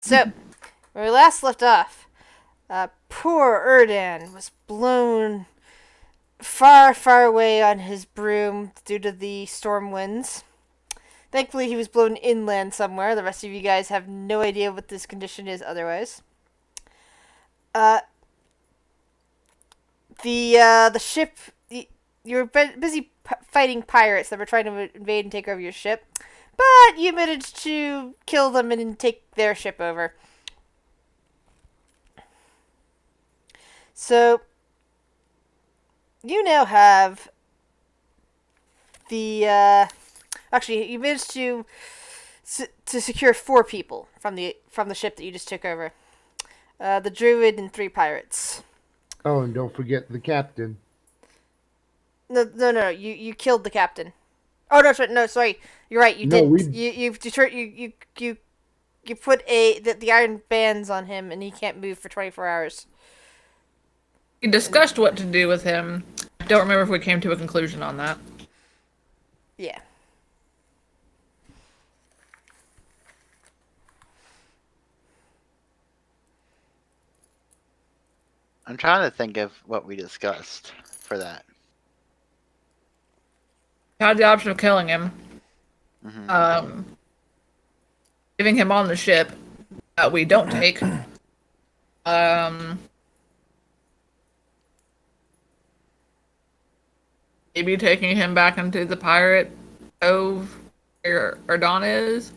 So, when we last left off, poor Erdan was blown far, far away on his broom due to the storm winds. Thankfully, he was blown inland somewhere. The rest of you guys have no idea what this condition is otherwise. Uh, the ship, you were busy fighting pirates that were trying to invade and take over your ship, but you managed to kill them and take their ship over. So, you now have the actually you managed to secure 4 people from the ship that you just took over. The druid and 3 pirates. Oh, and don't forget the captain. No. You killed the captain. Oh no, sorry. You're right. You No, didn't. we You put the iron bands on him, and he can't move for 24 hours. We discussed what to do with him. I don't remember if we came to a conclusion on that. Yeah. I'm trying to think of what we discussed for that. We had the option of killing him, Mm-hmm. leaving him on the ship that we don't take. Maybe taking him back into the pirate cove where Erdon is.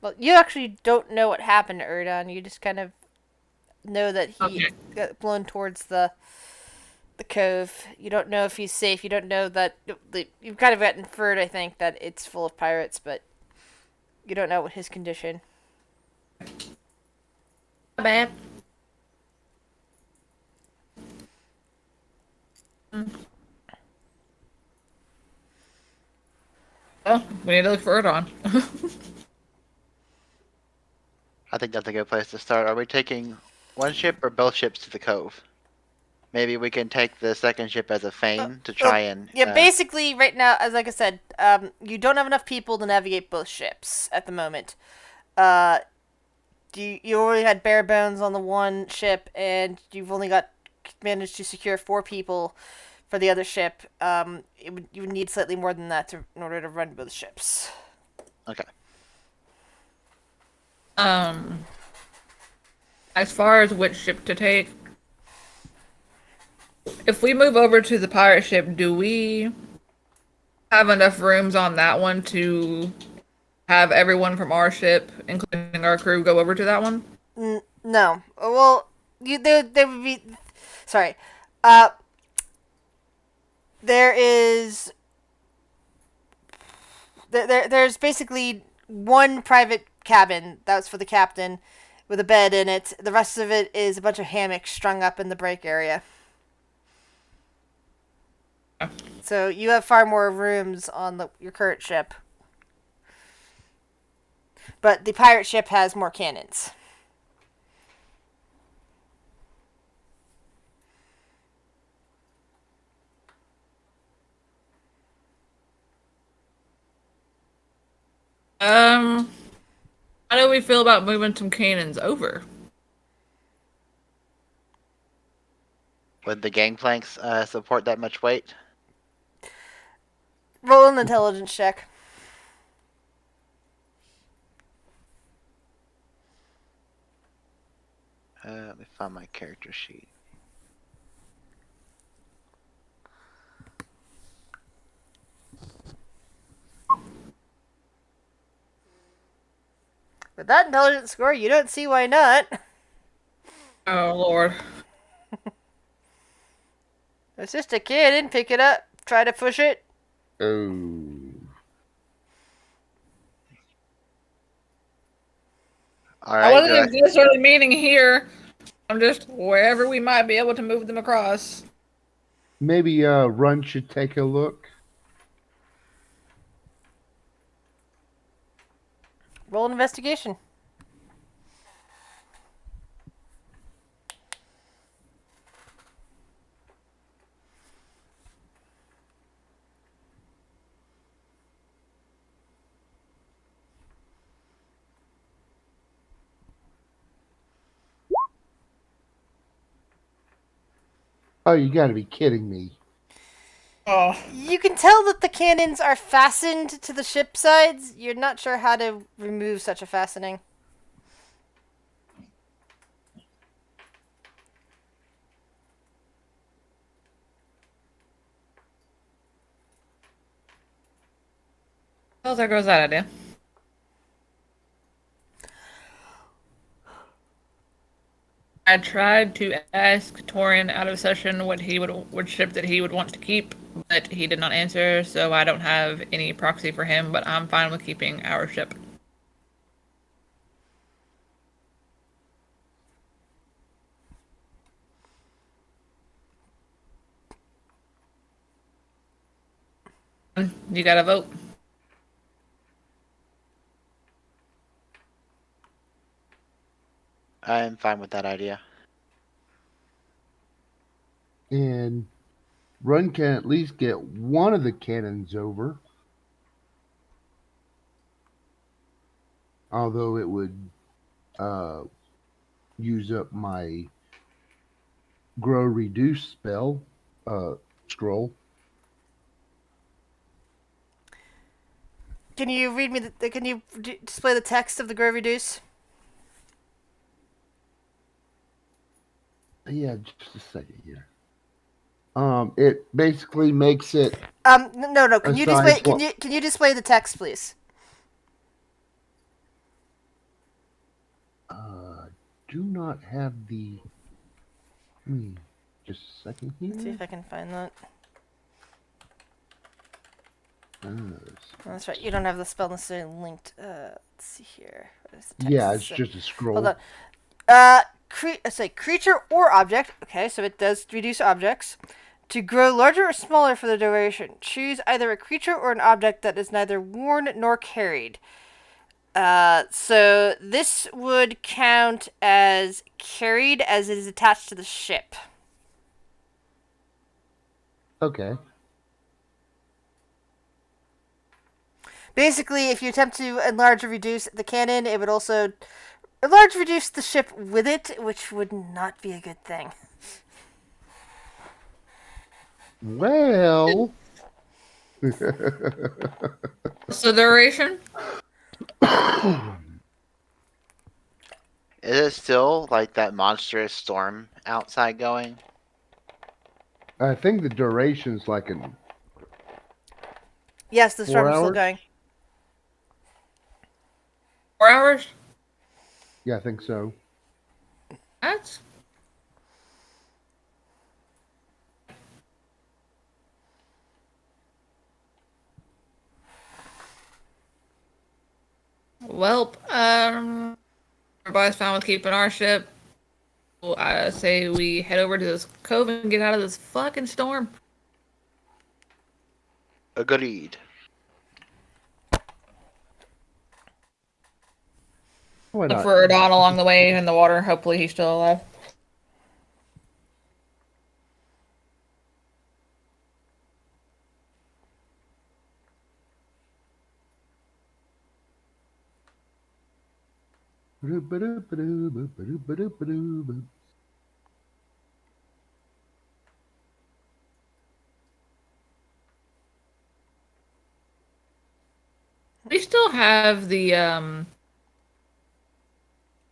Well, you actually don't know what happened to Erdan. You just kind of know that he got blown towards the cove. You don't know if he's safe. You don't know that you've kind of got inferred, I think, that it's full of pirates, but you don't know what his condition. Not bad. Well, we need to look for Erdon. I think that's a good place to start. Are we taking one ship or both ships to the cove? Maybe we can take the second ship as a feign to try and. Yeah, basically, right now, as like I said, you don't have enough people to navigate both ships at the moment. Uh, you already had bare bones on the one ship, and you've only got managed to secure 4 people for the other ship. You would need slightly more than that in order to run both ships. Okay. As far as which ship to take, if we move over to the pirate ship, do we have enough rooms on that one to have everyone from our ship, including our crew, go over to that one? No. Well, there would be. Sorry. Uh, there is. There's basically one private cabin that's for the captain with a bed in it. The rest of it is a bunch of hammocks strung up in the break area. So you have far more rooms on your current ship. But the pirate ship has more cannons. How do we feel about moving some cannons over? Would the gangplanks support that much weight? Roll an intelligence check. Let me find my character sheet. With that intelligence score, you don't see why not. Oh, Lord. It's just a kid, and pick it up. Try to push it. Oh. All I right. wasn't necessarily meaning here. I'm just wherever we might be able to move them across. Maybe Run should take a look. Roll an investigation. Oh, you got to be kidding me! Oh. You can tell that the cannons are fastened to the ship sides. You're not sure how to remove such a fastening. Well, there goes that idea. I tried to ask Torian out of session what ship that he would want to keep, but he did not answer, so I don't have any proxy for him, but I'm fine with keeping our ship. You gotta vote. I am fine with that idea. And Run can at least get one of the cannons over. Although it would use up my grow reduce spell scroll. Can you read me? Can you display the text of the grow reduce? Yeah, just a second here. It basically makes it No. Can you display? Can you display the text, please? do not have the. Just a second here. Let's see if I can find that. Oh, that's right. You don't have the spell necessarily linked. Let's see here. What is the text Yeah, it's say? just a scroll. Hold on. Say creature or object. Okay, so it does reduce objects to grow larger or smaller for the duration. Choose either a creature or an object that is neither worn nor carried. So this would count as carried as it is attached to the ship. Okay. Basically, if you attempt to enlarge or reduce the cannon, it would also enlarge or reduce the ship with it, which would not be a good thing. Well. What's the duration? Is it still like that monstrous storm outside going? I think the duration's like an. Yes, the 4 storm is still hours? going. 4 hours? Yeah, I think so. That's... Well, everybody's fine with keeping our ship. Well, I say we head over to this cove and get out of this fucking storm. Agreed. Why Look not? for Don along the way in the water. Hopefully he's still alive. We still have the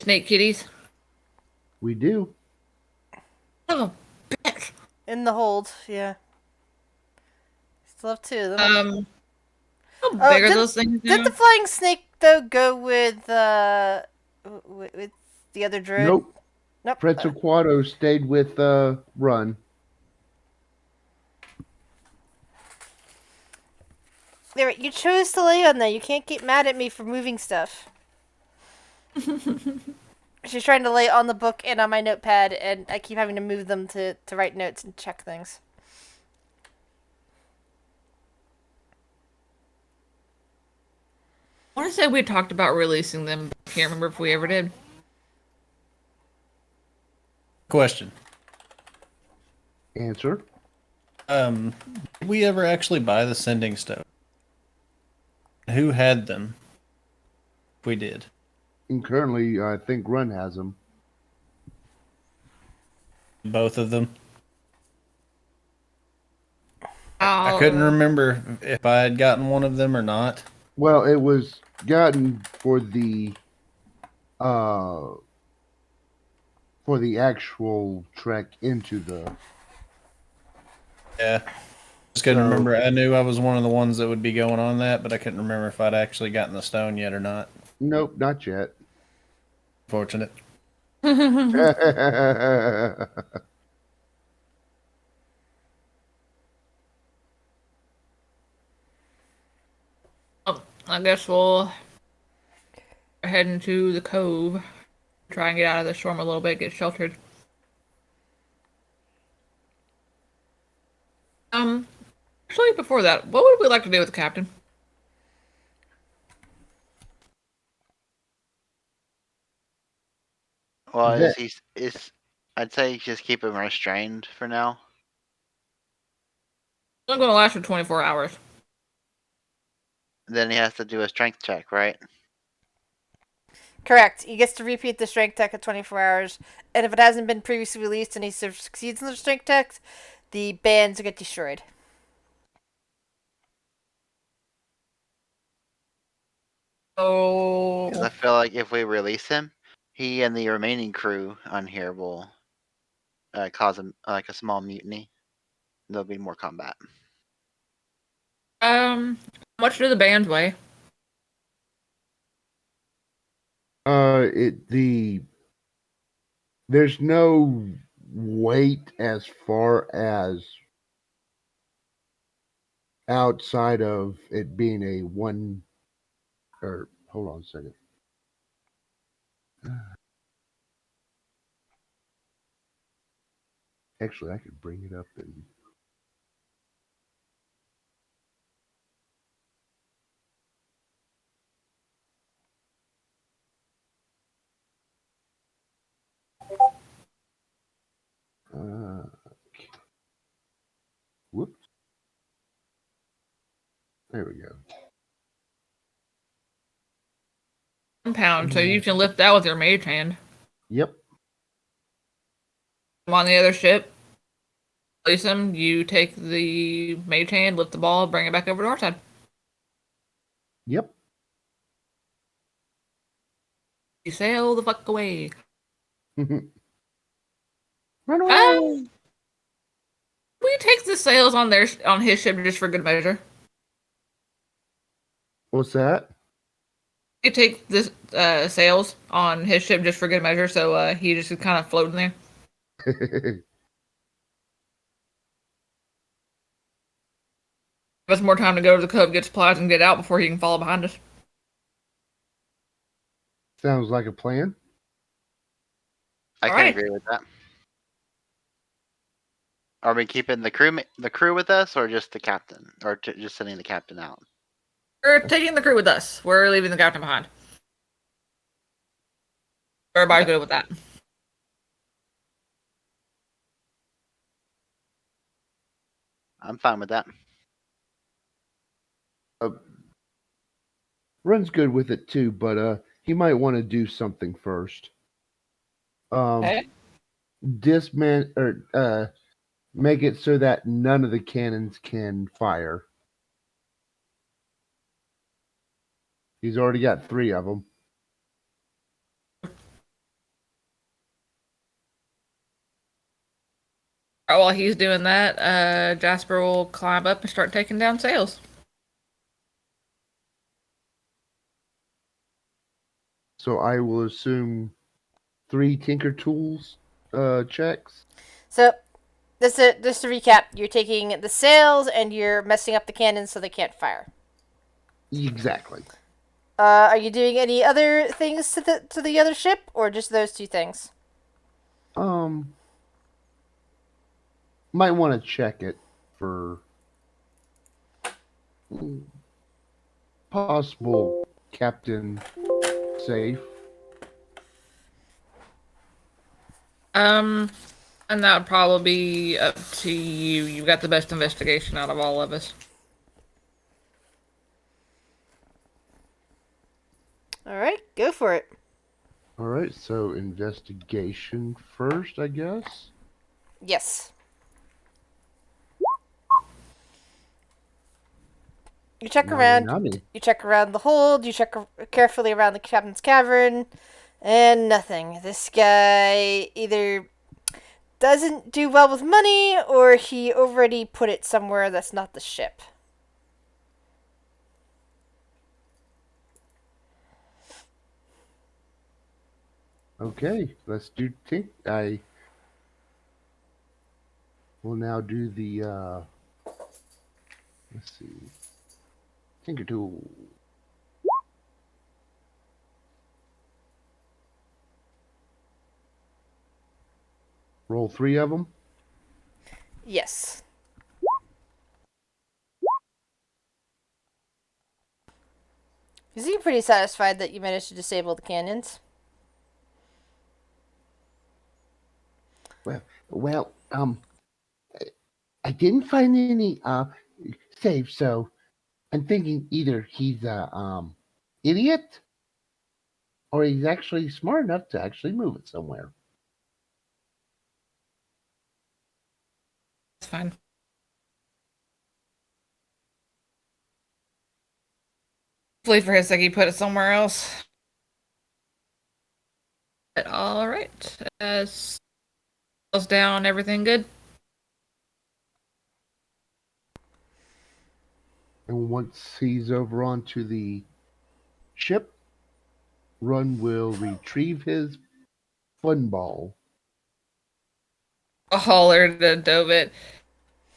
snake kitties. We do. Oh, bitch. In the hold, yeah. Still have two of them. How big are those things Did now? the flying snake though go with the other druid? Nope. Nope. Pretzelquato stayed with Run. There, you chose to lay on there. You can't get mad at me for moving stuff. She's trying to lay on the book and on my notepad, and I keep having to move them to write notes and check things. I want to say we talked about releasing them. I can't remember if we ever did. Question. Answer. Did we ever actually buy the sending stone? Who had them? We did. And currently, I think Run has them. Both of them. I couldn't remember if I had gotten one of them or not. Well, it was gotten for the uh actual trek into the. Yeah. Just couldn't So, remember. I knew I was one of the ones that would be going on that, but I couldn't remember if I'd actually gotten the stone yet or not. nope, not yet. Fortunate. Oh, I guess we'll head into the cove. Try and get out of the storm a little bit, get sheltered. Actually, before that, what would we like to do with the captain? Well, That- I'd say just keep him restrained for now. It's only going to last for 24 hours. Then he has to do a strength check, right? Correct. He gets to repeat the strength tech at 24 hours, and if it hasn't been previously released and he succeeds in the strength tech, the bands get destroyed. Because I So, feel like if we release him, he and the remaining crew on here will cause like a small mutiny. There'll be more combat. how much do the bands weigh? there's no weight as far as outside of it being a one. Or hold on a second. Actually, I could bring it up and. Whoops. There we go. 1 pound, so you can lift that with your mage hand. Yep. I'm on the other ship. Place him. You take the mage hand, lift the ball, bring it back over to our side. Yep. You sail the fuck away. Run away. We take the sails on his ship just for good measure. What's that? You take the sails on his ship just for good measure, so he just is kind of floating there. Give us more time to go to the cove, get supplies, and get out before he can follow behind us. Sounds like a plan. I can Alright. agree with that. Are we keeping the crew with us, or just the captain, or just sending the captain out? We're taking the crew with us. We're leaving the captain behind. Everybody's good with that. I'm fine with that. Run's good with it too, but he might want to do something first. Okay. Disman or make it so that none of the cannons can fire. He's already got 3 of them. While he's doing that, Jasper will climb up and start taking down sails. So I will assume 3 Tinker Tools checks. So, just to recap, you're taking the sails and you're messing up the cannons so they can't fire. Exactly. Are you doing any other things to the other ship, or just those 2 things? Might want to check it for possible captain safe. And that would probably be up to you. You got the best investigation out of all of us. Alright, go for it. All right, so investigation first, I guess. Yes. You check Yummy, around. yummy. You check around the hold. You check carefully around the captain's cavern, and nothing. This guy either doesn't do well with money, or he already put it somewhere that's not the ship. Okay, let's do tink. I will now do the let's see. Tinker tool. Roll 3 of them. Yes. You seem pretty satisfied that you managed to disable the cannons. Well, I didn't find any safe, so I'm thinking either he's a idiot or he's actually smart enough to actually move it somewhere. It's fine. Hopefully for his sake, he put it somewhere else. But all right. Sails down. Everything good? And once he's over onto the ship, Run will retrieve his fun ball. A holler to Dovit.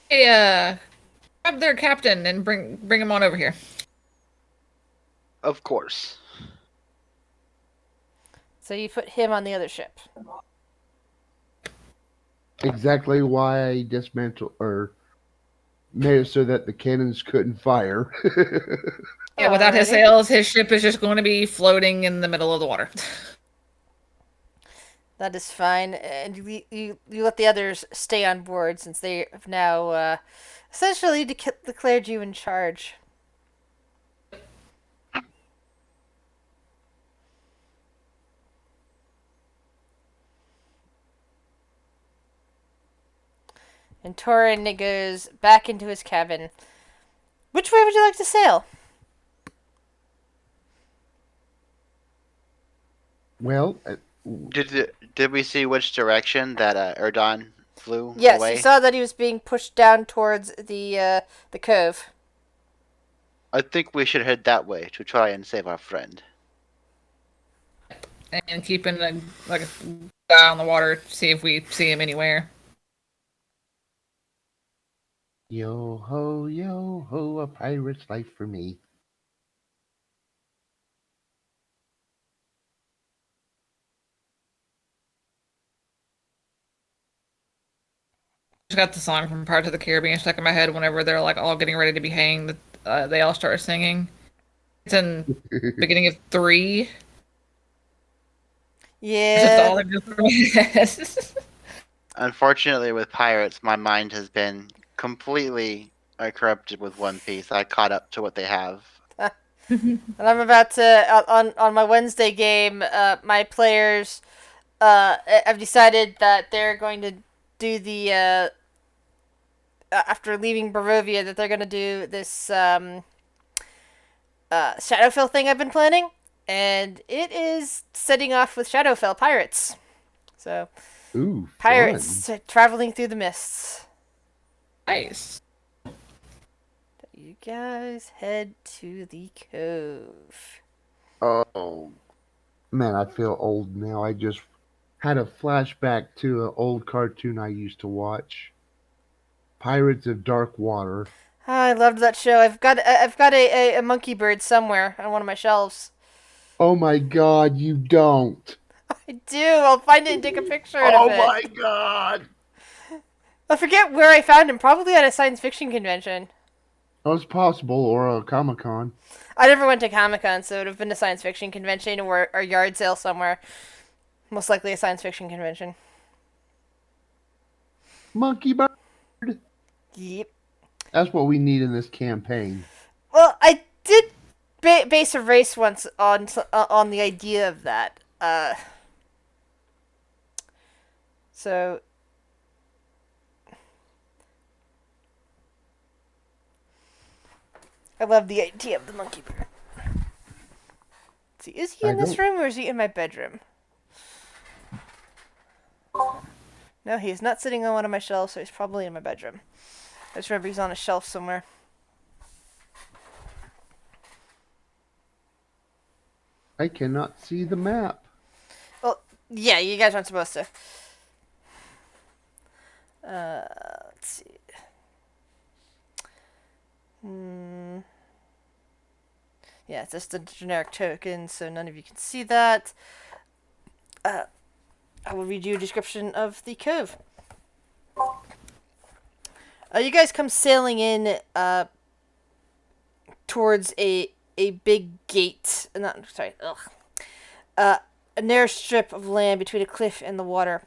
Hey, grab their captain and bring him on over here. Of course. So you put him on the other ship. Exactly why I dismantled or made it so that the cannons couldn't fire. Yeah, without his Alrighty. sails, his ship is just going to be floating in the middle of the water. That is fine, and you let the others stay on board since they have now essentially declared you in charge. And Torin goes back into his cabin. Which way would you like to sail? Well, Did we see which direction that Erdon flew Yes, away? you saw that he was being pushed down towards the cove. I think we should head that way to try and save our friend. And keeping a guy on the water, see if we see him anywhere. yo ho, a pirate's life for me. Just got the song from Pirates of the Caribbean stuck in my head whenever they're like all getting ready to be hanged. They all start singing. It's in beginning of 3. That's all Yeah. they're just from my head. Unfortunately, with pirates, my mind has been completely corrupted with One Piece. I caught up to what they have. And I'm about to on my Wednesday game. My players have decided that they're going to do the after leaving Barovia that they're going to do this Shadowfell thing I've been planning, and it is setting off with Shadowfell Pirates. So Ooh, pirates traveling through the mists. Nice. You guys head to the cove. fun. Oh, man, I feel old now. I just had a flashback to an old cartoon I used to watch. Pirates of Dark Water. Oh, I loved that show. I've got a monkey bird somewhere on one of my shelves. Oh my god, you don't. I do. I'll find it and take a picture of Oh it. my god. I forget where I found him. Probably at a science fiction convention. That was possible, or a Comic Con. I never went to Comic Con, so it would have been a science fiction convention or a yard sale somewhere. Most likely a science fiction convention. Monkey bird. Yep. That's what we need in this campaign. Well, I did base a race once on the idea of that. So I love the idea of the monkey bird. Let's see, is he I in this don't- room or is he in my bedroom? No, he is not sitting on one of my shelves, so he's probably in my bedroom. I just remember he's on a shelf somewhere. I cannot see the map. Well, yeah, you guys aren't supposed to. Let's see. Yeah, it's just a generic token, so none of you can see that. I will read you a description of the cove. You guys come sailing in towards a big gate. Not sorry. A narrow strip of land between a cliff and the water.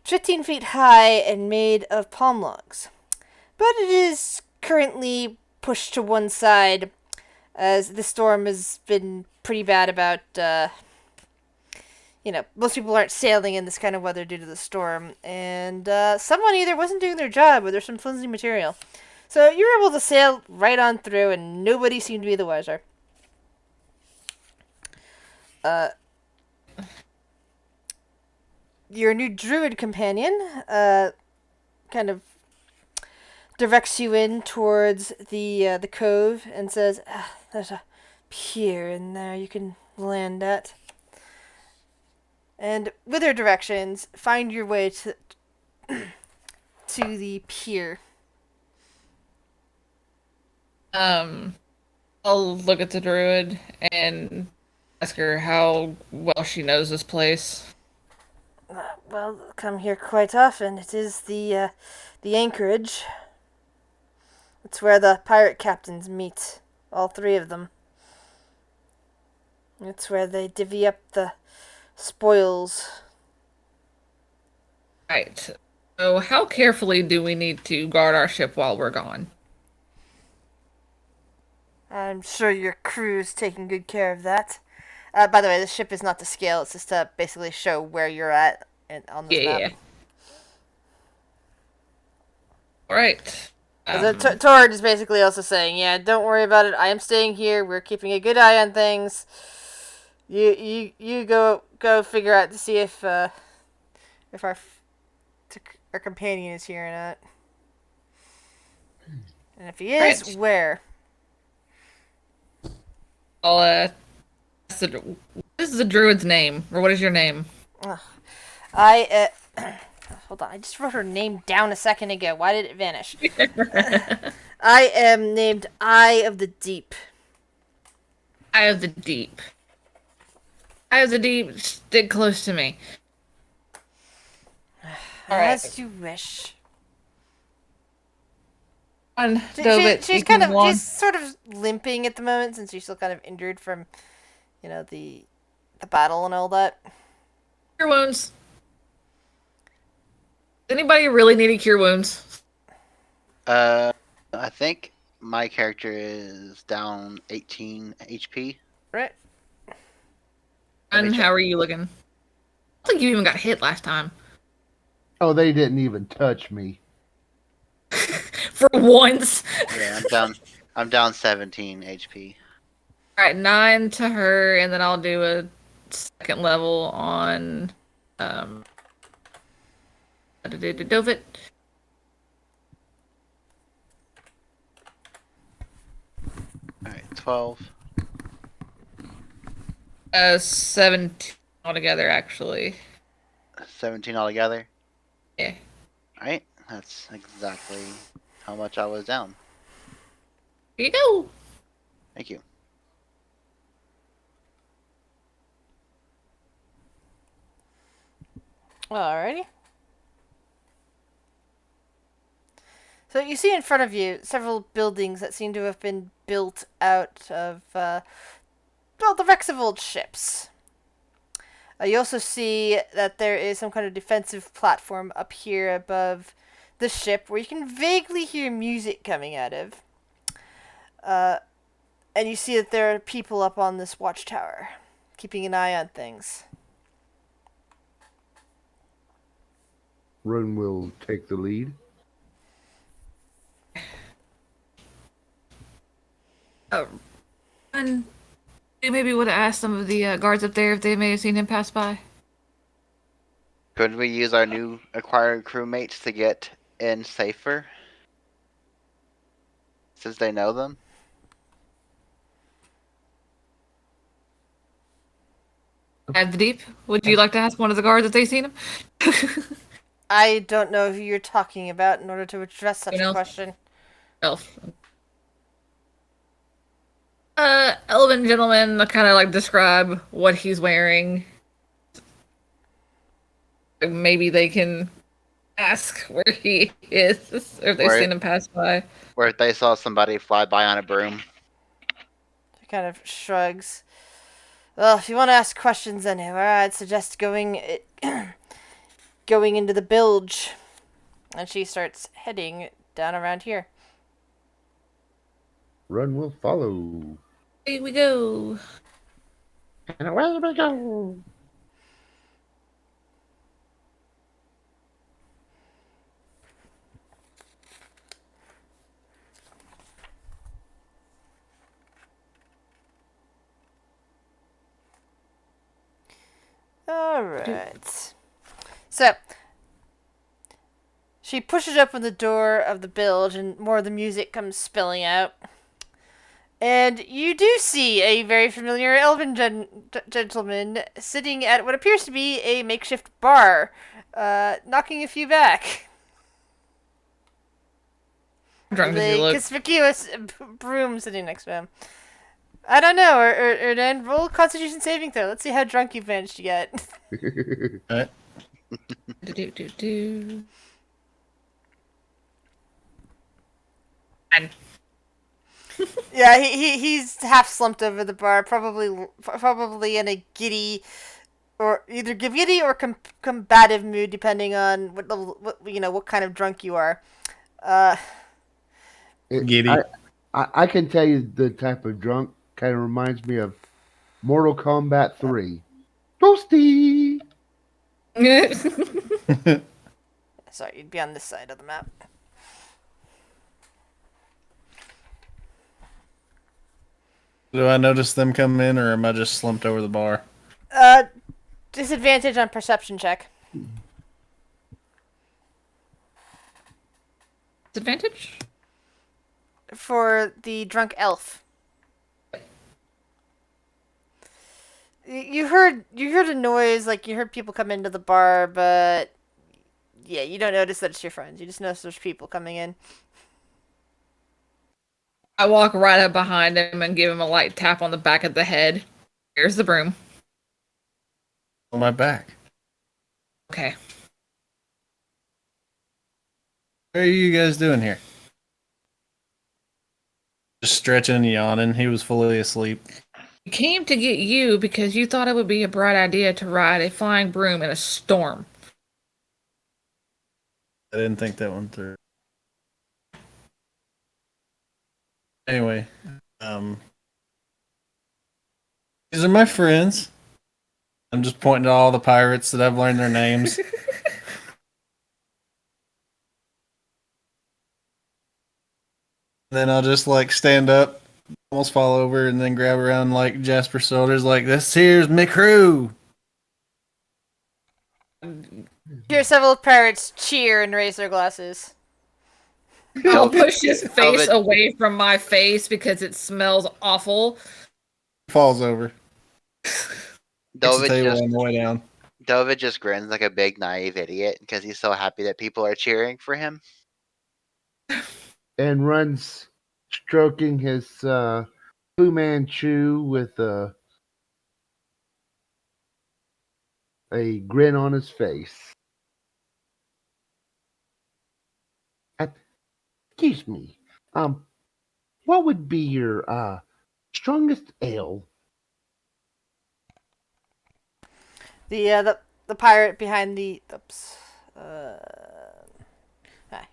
15 feet high and made of palm logs. But it is currently pushed to one side as the storm has been pretty bad about, most people aren't sailing in this kind of weather due to the storm. And someone either wasn't doing their job or there's some flimsy material. So you were able to sail right on through and nobody seemed to be the wiser. Your new druid companion kind of directs you in towards the cove and says, "There's a pier in there you can land at." And with her directions, find your way to the pier. I'll look at the druid and ask her how well she knows this place. Well, come here quite often. It is the anchorage. It's where the pirate captains meet, all three of them. It's where they divvy up the spoils. Right. So how carefully do we need to guard our ship while we're gone? I'm sure your crew's taking good care of that. By the way, the ship is not to scale. It's just to basically show where you're at on this Yeah. map. All right. Torrid is basically also saying, yeah, don't worry about it. I am staying here. We're keeping a good eye on things. You go figure out to see if our companion is here or not. And if he is, Right. where? I'll this is the druid's name, or what is your name? I hold on. I just wrote her name down a second ago. Why did it vanish? I am named Eye of the Deep. Eye of the Deep. Eye of the Deep, stick close to me. As you wish. She's sort of limping at the moment since she's still kind of injured from, the battle and all that. Cure wounds. Does anybody really need to cure wounds? I think my character is down 18 HP. Right. And how are you looking? I think you even got hit last time. Oh, they didn't even touch me. For once. Yeah, I'm down 17 HP. Alright, 9 to her, and then I'll do a second level on Dovit. Alright, 12. 17 altogether, actually. 17 altogether. Yeah. Alright, that's exactly how much I was down. Here you go. Thank you. Alrighty. So you see in front of you several buildings that seem to have been built out of, the wrecks of old ships. You also see that there is some kind of defensive platform up here above the ship where you can vaguely hear music coming out of. And you see that there are people up on this watchtower, keeping an eye on things. Run will take the lead. And we maybe would have asked some of the guards up there if they may have seen him pass by. Could we use our new acquired crewmates to get in safer? Since they know them? At the deep, would you like to ask one of the guards if they seen him? I don't know who you're talking about in order to address such You a know? question. Elf. Elven gentleman, kind of like describe what he's wearing. Maybe they can ask where he is, or if they've Where- seen him pass by. Or if they saw somebody fly by on a broom? He kind of shrugs. Well, if you want to ask questions anywhere, I'd suggest going going into the bilge. And she starts heading down around here. Run will follow. Here we go. And away we go. Alright. So, she pushes open the door of the bilge and more of the music comes spilling out. And you do see a very familiar elven gentleman sitting at what appears to be a makeshift bar, knocking a few back. Drunk does he The look? conspicuous broom sitting next to him. I don't know, or then roll a Constitution saving throw. Let's see how drunk you've managed to get. Alright. Do. And Yeah, he's half slumped over the bar, probably in a giddy, or either giddy or combative mood, depending on what kind of drunk you are. Giddy. I can tell you the type of drunk kind of reminds me of Mortal Kombat 3. Toasty! Sorry, you'd be on this side of the map. Do I notice them come in, or am I just slumped over the bar? Disadvantage on perception check. Disadvantage? For the drunk elf. You heard a noise, like you heard people come into the bar, but yeah, you don't notice that it's your friends. You just notice there's people coming in. I walk right up behind him and give him a light tap on the back of the head. Here's the broom. On my back. Okay. What are you guys doing here? Just stretching and yawning. He was fully asleep. We came to get you because you thought it would be a bright idea to ride a flying broom in a storm. I didn't think that one through. Anyway, these are my friends. I'm just pointing to all the pirates that I've learned their names. Then I'll just like stand up, almost fall over, and then grab around like Jasper's shoulders, like, "This here's my crew." You hear several pirates cheer and raise their glasses. I'll push his face Velvet- away from my face because it smells awful. Falls over. Hits the David table just, on the way down. David just grins like a big naive idiot because he's so happy that people are cheering for him. And runs stroking his Fu Manchu with a grin on his face. Excuse me. What would be your strongest ale? The pirate behind the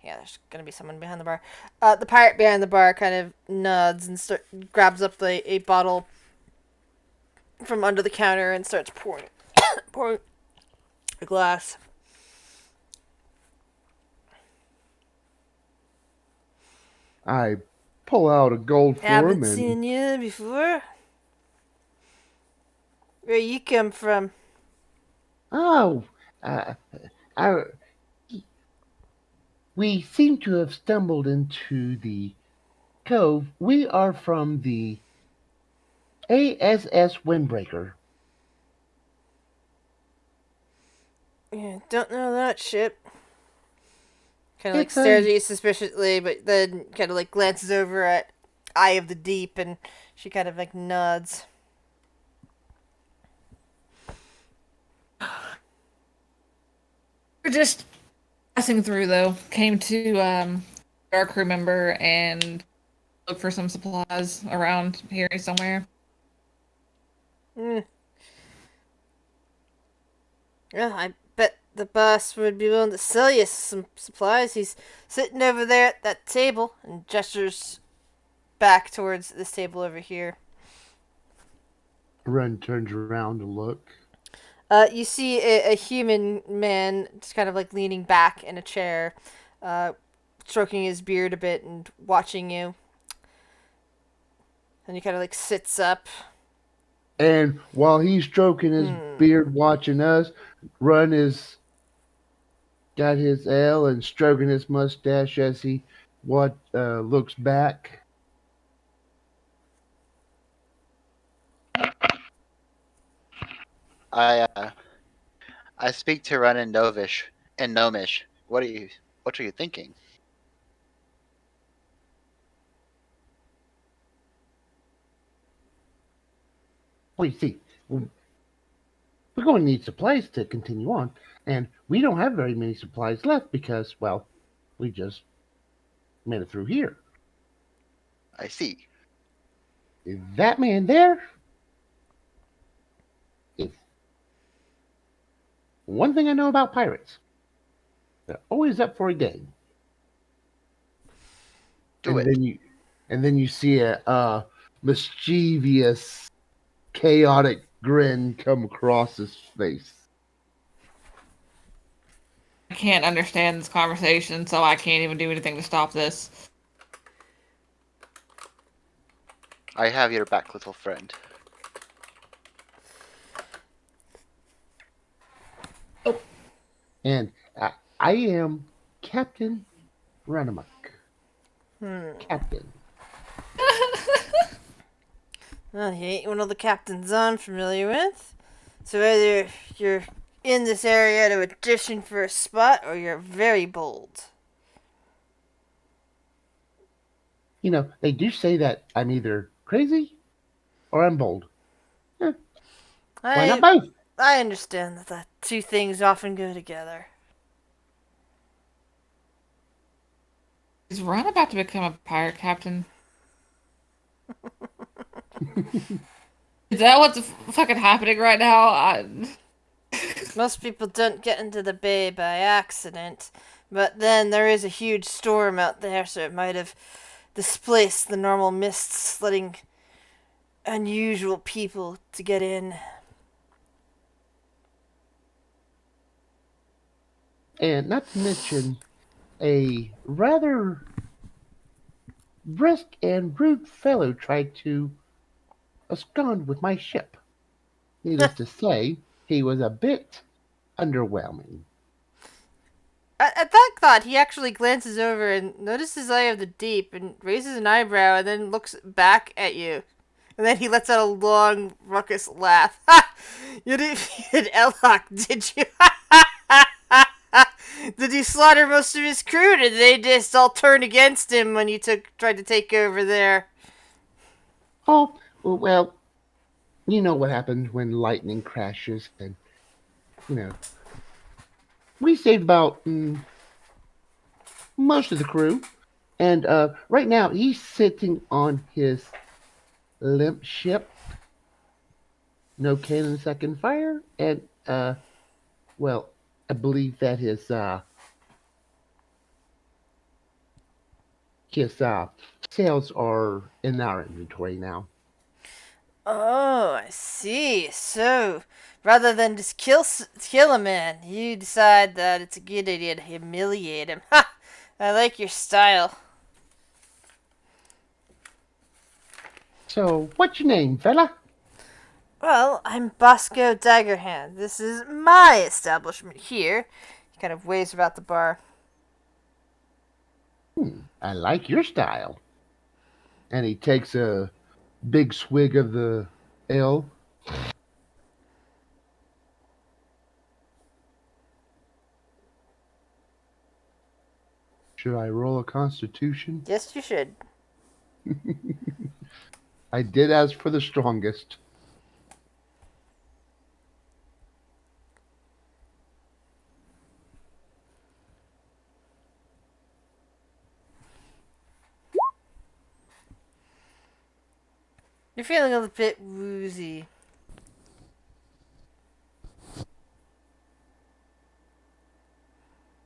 yeah, there's gonna be someone behind the bar. The pirate behind the bar kind of nods and grabs up a bottle from under the counter and starts pouring a glass. I pull out a gold for Haven't him and seen you before. Where you come from? oh, uh, our, we seem to have stumbled into the cove. We are from the ASS Windbreaker. Yeah, don't know that ship. Kind of like It's stares a at you suspiciously, but then kind of like glances over at Eye of the Deep, and she kind of like nods. We're just passing through, though. Came to our crew member and look for some supplies around here somewhere. Hmm. Yeah, I bet the boss would be willing to sell you some supplies. He's sitting over there at that table and gestures back towards this table over here. Ren turns around to look. You see a human man just kind of like leaning back in a chair, stroking his beard a bit and watching you. And he kind of like sits up. And while he's stroking his beard watching us, Run is got his L and stroking his mustache as he looks back. I speak to Run in Novish and Gnomish. What are you thinking? Well, you see, we're going to need supplies to continue on, and we don't have very many supplies left because, well, we just made it through here. I see. That man there is one thing I know about pirates. They're always up for a game. Do it. Then you see a mischievous, chaotic grin come across his face. I can't understand this conversation, so I can't even do anything to stop this. I have your back, little friend. And I am Captain Runamuck. Captain. Well, he ain't one of the captains I'm familiar with. So either you're in this area to audition for a spot, or you're very bold. You know, they do say that I'm either crazy or I'm bold. Why not both? I understand that the two things often go together. Is Ron about to become a pirate captain? Is that what's fucking happening right now? Most people don't get into the bay by accident, but then there is a huge storm out there, so it might have displaced the normal mists, letting unusual people to get in. And not to mention, a rather brisk and rude fellow tried to abscond with my ship. Needless to say, he was a bit underwhelming. At that thought, he actually glances over and notices Eye of the Deep and raises an eyebrow and then looks back at you. And then he lets out a long, raucous laugh. Ha! You defeated Ellock, did you? Did you slaughter most of his crew, or did they just all turn against him when you tried to take over there? Oh, well, you know what happens when lightning crashes, and, you know, we saved about most of the crew, and right now he's sitting on his limp ship, no cannon second fire, and well, I believe that his sails are in our inventory now. Oh, I see. So, rather than just kill a man, you decide that it's a good idea to humiliate him. Ha! I like your style. So, what's your name, fella? Well, I'm Bosco Daggerhand. This is my establishment here. He kind of waves about the bar. I like your style. And he takes a big swig of the ale. Should I roll a constitution? Yes, you should. I did ask for the strongest. You're feeling a bit woozy.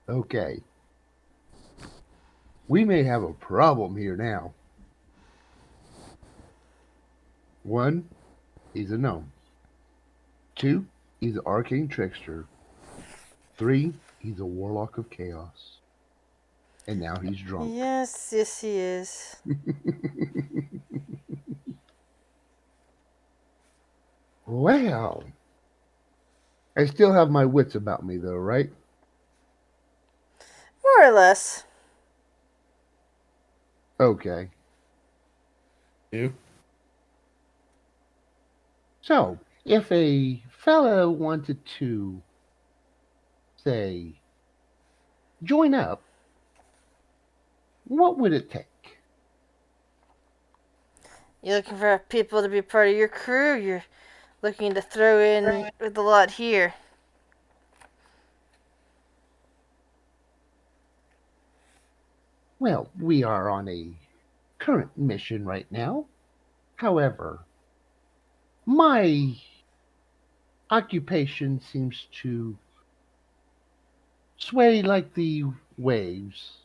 Okay. We may have a problem here now. 1, he's a gnome. 2, he's an arcane trickster. 3, he's a warlock of chaos. And now he's drunk. Yes, yes, he is. Well, I still have my wits about me, though, right? More or less. Okay. You? So, if a fellow wanted to, say, join up, what would it take? You're looking for people to be part of your crew? You're looking to throw in with a lot here? Well, we are on a current mission right now. However, my occupation seems to sway like the waves,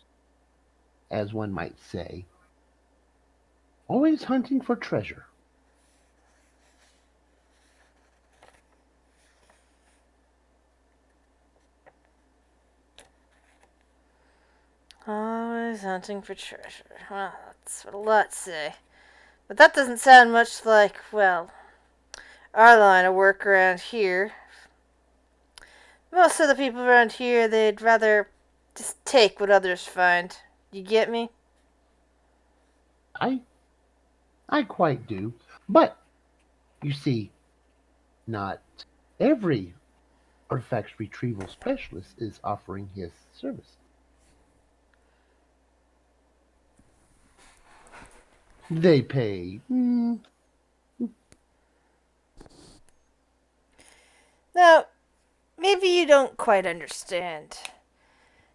as one might say. Always hunting for treasure. Always hunting for treasure. Well, that's what a lot say. But that doesn't sound much like, well, our line of work around here. Most of the people around here, they'd rather just take what others find. You get me? I quite do. But, you see, not every artifacts retrieval specialist is offering his service. They pay. Now, maybe you don't quite understand.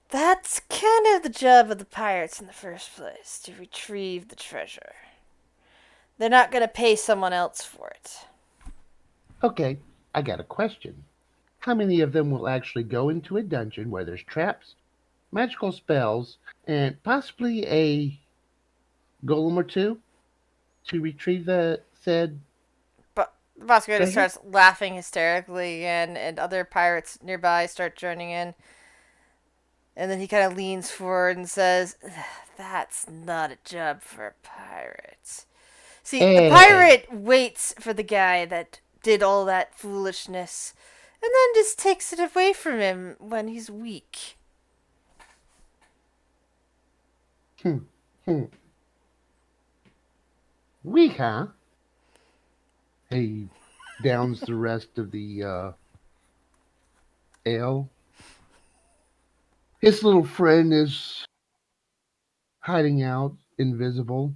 That's kind of the job of the pirates in the first place, to retrieve the treasure. They're not going to pay someone else for it. Okay, I got a question. How many of them will actually go into a dungeon where there's traps, magical spells, and possibly a golem or two to retrieve the said But Bosco just treasure? starts laughing hysterically again, and other pirates nearby start joining in. And then he kind of leans forward and says, "That's not a job for a pirate." See, the Hey, pirate waits for the guy that did all that foolishness and then just takes it away from him when he's weak. hmm. Weak, huh? He downs the rest of the ale. His little friend is hiding out, invisible.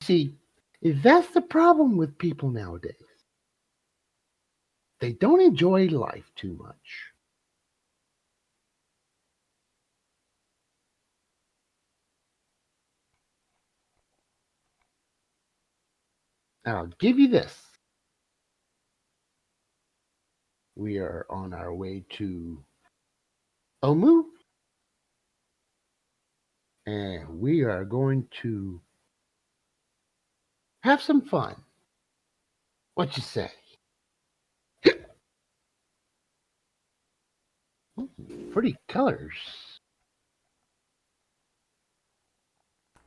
See, that's the problem with people nowadays. They don't enjoy life too much. I'll give you this. We are on our way to Omu, and we are going to have some fun. What you say? Pretty colors.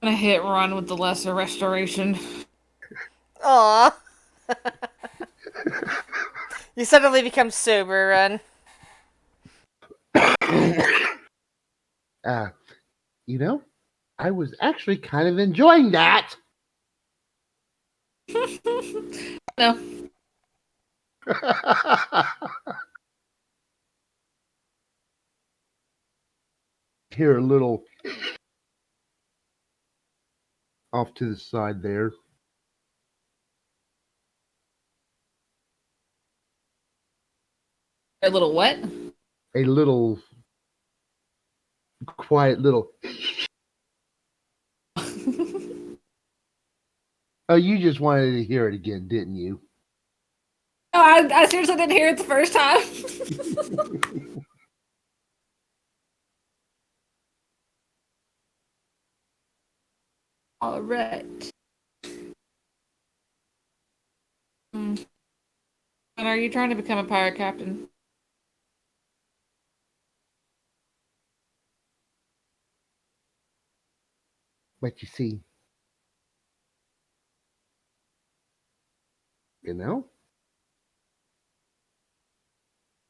gonna hit run with the lesser restoration. Aw. You suddenly become sober, Ren. uh, you know, I was actually kind of enjoying that. No. Here, a little off to the side there. A little what? A little quiet little. Oh, you just wanted to hear it again, didn't you? No, I seriously didn't hear it the first time. All right. And are you trying to become a pirate captain? But you see, you know?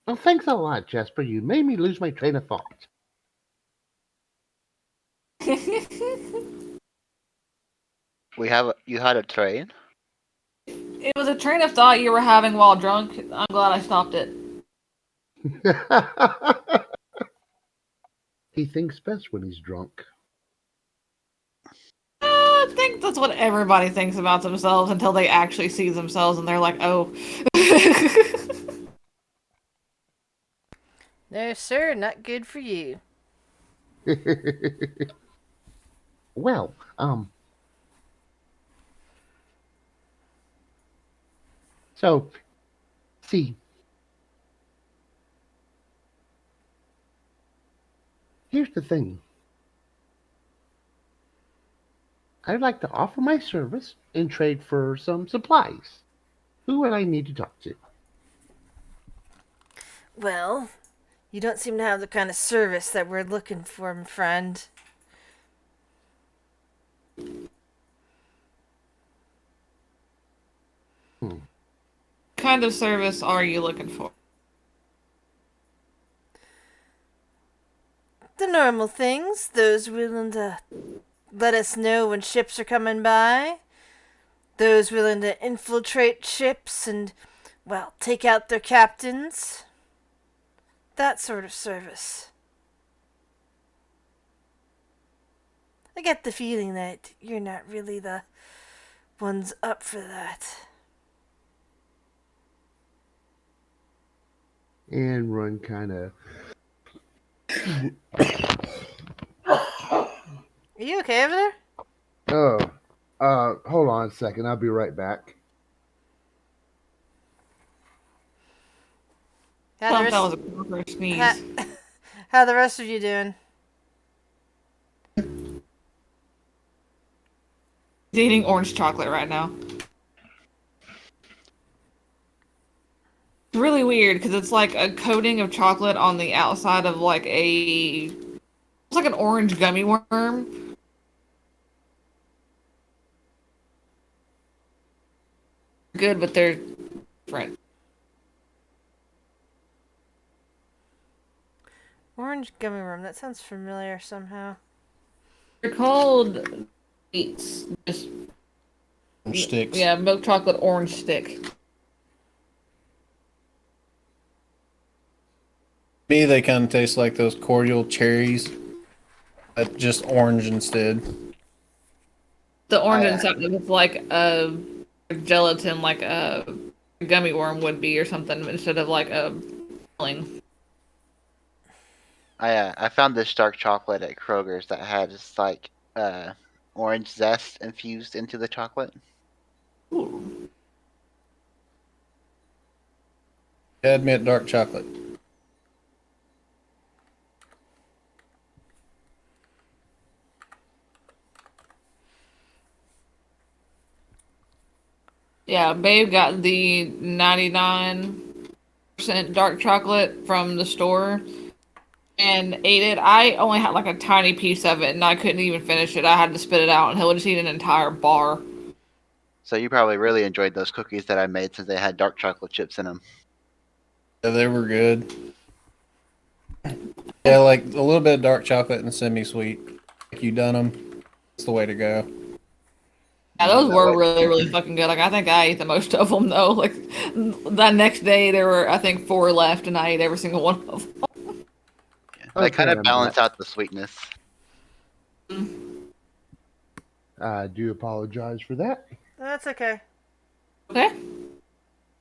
Oh, thanks a lot, Jasper. You made me lose my train of thought. You had a train? It was a train of thought you were having while drunk. I'm glad I stopped it. He thinks best when he's drunk. I think that's what everybody thinks about themselves until they actually see themselves and they're like, oh. No, sir, not good for you. Well, so, see, here's the thing. I'd like to offer my service in trade for some supplies. Who would I need to talk to? Well, you don't seem to have the kind of service that we're looking for, my friend. What kind of service are you looking for? The normal things, those willing to let us know when ships are coming by, those willing to infiltrate ships and, well, take out their captains. That sort of service. I get the feeling that you're not really the ones up for that. And Run kind of. Are you okay over there? Hold on a second. I'll be right back. I thought that was a proper sneeze. How the rest of you doing? He's eating orange chocolate right now. It's really weird because it's like a coating of chocolate on the outside of like it's like an orange gummy worm. Good, but they're different. Orange gummy worm. That sounds familiar somehow. They're called Beats. Just Sticks. yeah, milk chocolate orange stick. Me, they kind of taste like those cordial cherries, but just orange instead. The orange inside is like a gelatin, like a gummy worm would be, or something, instead of like a filling. I found this dark chocolate at Kroger's that had just like orange zest infused into the chocolate. Ooh. I admit dark chocolate. Yeah, Babe got the 99% dark chocolate from the store. and ate it. I only had like a tiny piece of it, and I couldn't even finish it. I had to spit it out, and he'll just eat an entire bar. So you probably really enjoyed those cookies that I made since they had dark chocolate chips in them. Yeah, they were good. Yeah, like a little bit of dark chocolate and semi-sweet. Like you done them. It's the way to go. Yeah, those That were way- really fucking good. Like, I think I ate the most of them, though. Like, that next day, there were, I think, 4 left, and I ate every single one of them. They kind Okay, of balance out the sweetness. I do apologize for that. That's okay. Okay.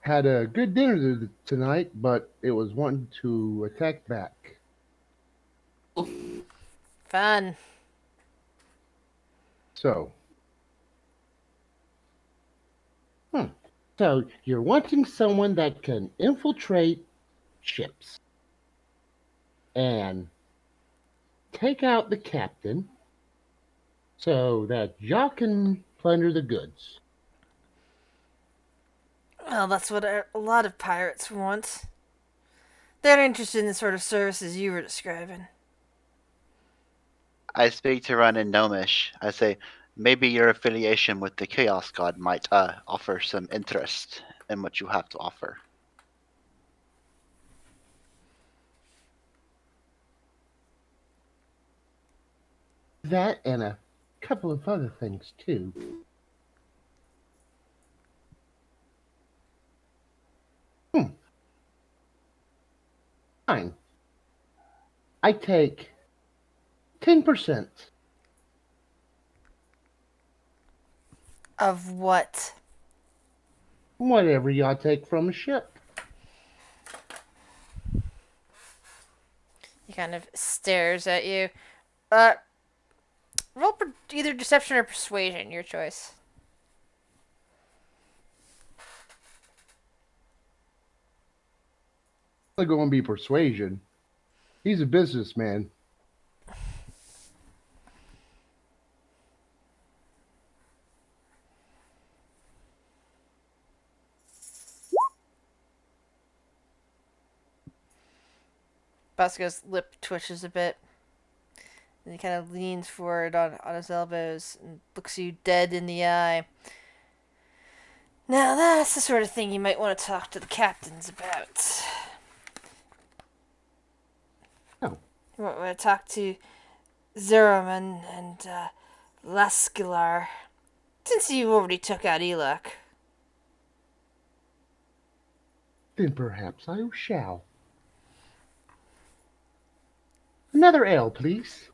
Had a good dinner tonight, but it was wanting to attack back. Fun. So. So you're wanting someone that can infiltrate ships and take out the captain so that y'all can plunder the goods. Well, that's what a lot of pirates want. They're interested in the sort of services you were describing. I speak to Run in Gnomish. I say, maybe your affiliation with the Chaos God might offer some interest in what you have to offer. That and a couple of other things too. Fine. I take 10%. Of what? Whatever y'all take from a ship. He kind of stares at you. Roll either deception or persuasion, your choice. It's going to be persuasion. He's a businessman. Bosco's lip twitches a bit. And he kind of leans forward on his elbows and looks you dead in the eye. Now, that's the sort of thing you might want to talk to the captains about. Oh. You might want to talk to Zeraman and Lascalar, since you already took out Elok. Then perhaps I shall. Another ale, please.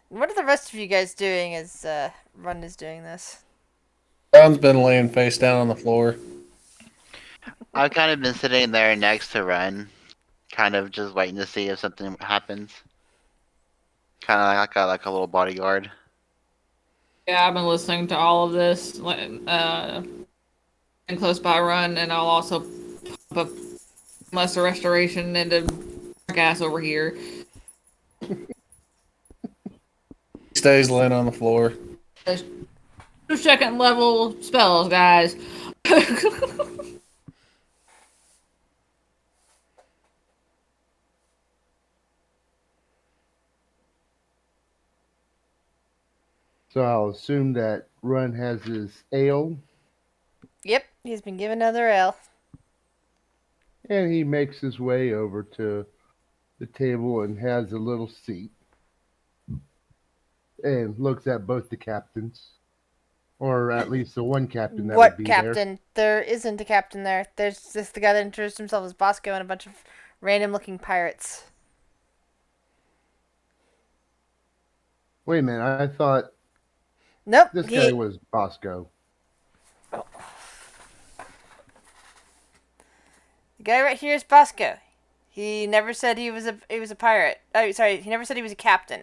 What are the rest of you guys doing as Run is doing this? Ron's been laying face down on the floor. I've kind of been sitting there next to Run, kind of just waiting to see if something happens. Kind of like a little bodyguard. Yeah, I've been listening to all of this, and close by Run, and I'll also pop up Lesser Restoration into gas over here. He stays laying on the floor. 2nd level spells, guys. So I'll assume that Run has his ale, Yep, he's been given another ale. and he makes his way over to the table and has a little seat and looks at both the captains, or at least the one captain that would What be captain? There isn't a captain there. There's just the guy that introduced himself as Bosco and a bunch of random-looking pirates. there. Wait a minute, I thought Nope. this guy was Bosco. The guy right here is Bosco. He never said he was a pirate. Oh, sorry, he never said he was a captain.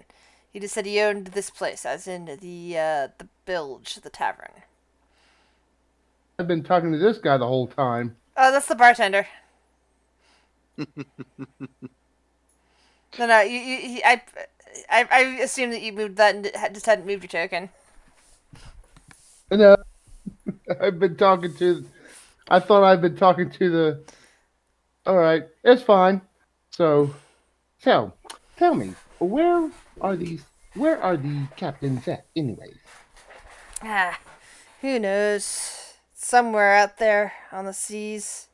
He just said he owned this place, as in the bilge, the tavern. I've been talking to this guy the whole time. Oh, that's the bartender. No, I assumed that you moved that and just hadn't moved your token. No, I've been talking to. I thought I've been talking to All right, it's fine. So, so, tell me, where are the captains at, anyways? Ah, who knows? Somewhere out there on the seas.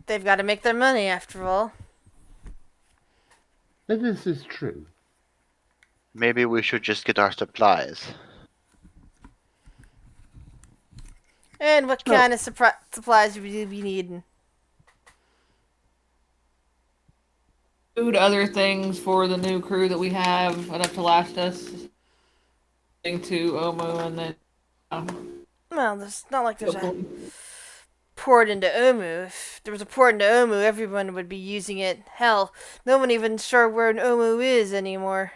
They've got to make their money after all. This is true. Maybe we should just get our supplies. And what Oh. kind of supplies would you be needing? Food, other things for the new crew that we have enough to last us. Thing to Omo and then. Well, there's not like there's a port into Omu. If there was a port into Omu, everyone would be using it. Hell, no one even sure where an Omu is anymore.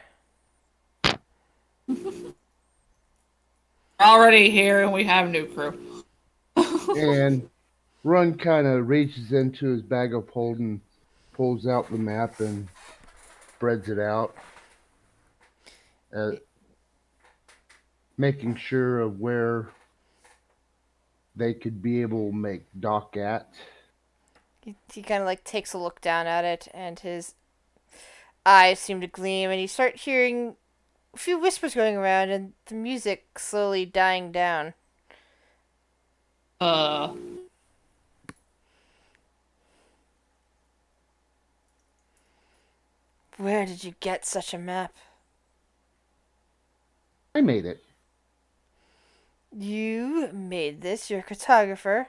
Already here, and we have new crew. And Run kind of reaches into his bag of holding, pulls out the map, and spreads it out, uh, making sure of where they could be able to make dock at. He kind of like takes a look down at it, and his eyes seem to gleam, and you start hearing a few whispers going around, and the music slowly dying down. Where did you get such a map? I made it. You made this, you're a cartographer.